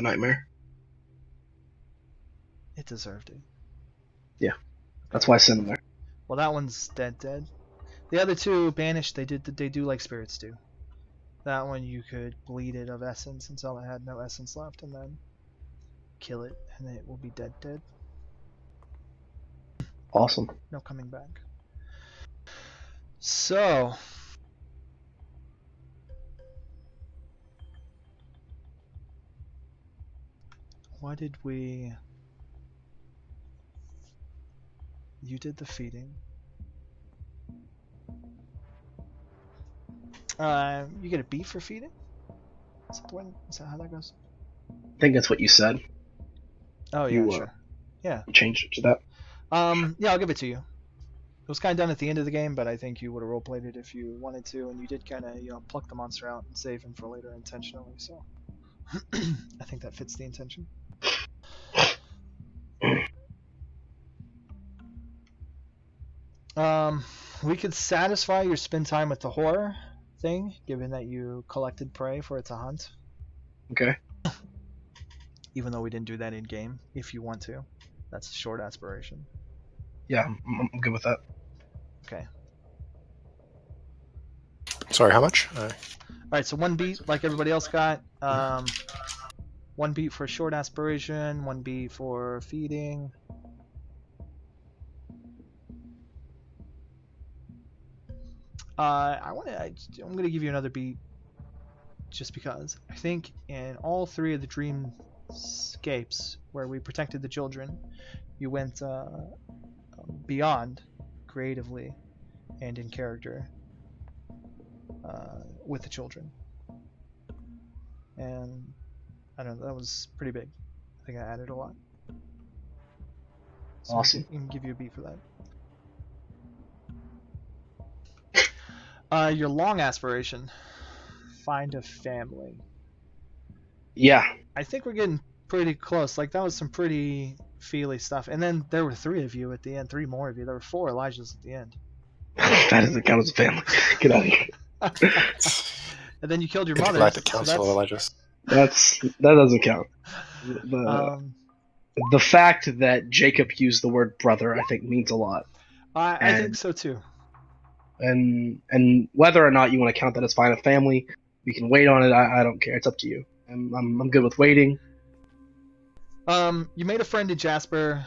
nightmare. It deserved it. Yeah. That's why I sent him there. Well, that one's dead. The other 2 banished. They do like spirits do. That one you could bleed it of essence until it had no essence left, and then kill it, and it will be dead. Awesome. No coming back. So, what did we... You did the feeding. You get a beat for feeding? Is that how that goes? I think that's what you said. Oh yeah, sure. Yeah. You changed it to that. Yeah, I'll give it to you. It was kind of done at the end of the game, but I think you would have roleplayed it if you wanted to, and you did kind of, pluck the monster out and save him for later intentionally, so I think that fits the intention. We could satisfy your spend time with the horror thing, given that you collected prey for it to hunt. Okay. Even though we didn't do that in game, if you want to. That's a short aspiration. Yeah, I'm good with that. Okay. Sorry, how much? Alright, so 1 beat like everybody else got. 1 beat for short aspiration, 1 beat for feeding. I'm gonna give you another beat just because I think in all 3 of the dreamscapes where we protected the children, you went beyond creatively and in character with the children, and I don't know, that was pretty big. I think I added a lot. So Awesome. I can give you a beat for that. Your long aspiration, find a family. Yeah. I think we're getting pretty close. Like, that was some pretty feely stuff. And then there were 3 of you at the end, 3 more of you. There were 4 Elijahs at the end. That doesn't count as a family. Get out of here. And then you killed your Good mother. like the Council of Elijahs. That doesn't count. The fact that Jacob used the word brother, I think, means a lot. I think so too. And whether or not you want to count that as fine a family, we can wait on it. I don't care. It's up to you. I'm good with waiting. You made a friend in Jasper.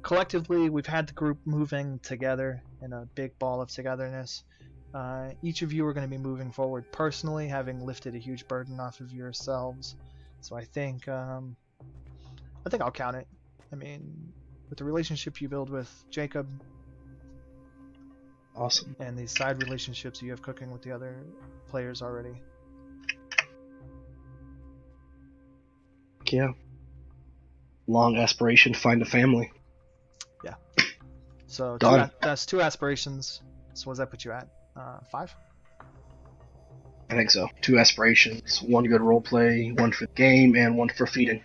Collectively, we've had the group moving together in a big ball of togetherness. Each of you are going to be moving forward personally, having lifted a huge burden off of yourselves. So I think I'll count it. I mean, with the relationship you build with Jacob, Awesome. and these side relationships you have cooking with the other players already. Yeah. Long aspiration, find a family. Yeah. So Done. that's 2 aspirations. So what does that put you at? 5? I think so. 2 aspirations, 1 good roleplay, 1 for the game, and 1 for feeding.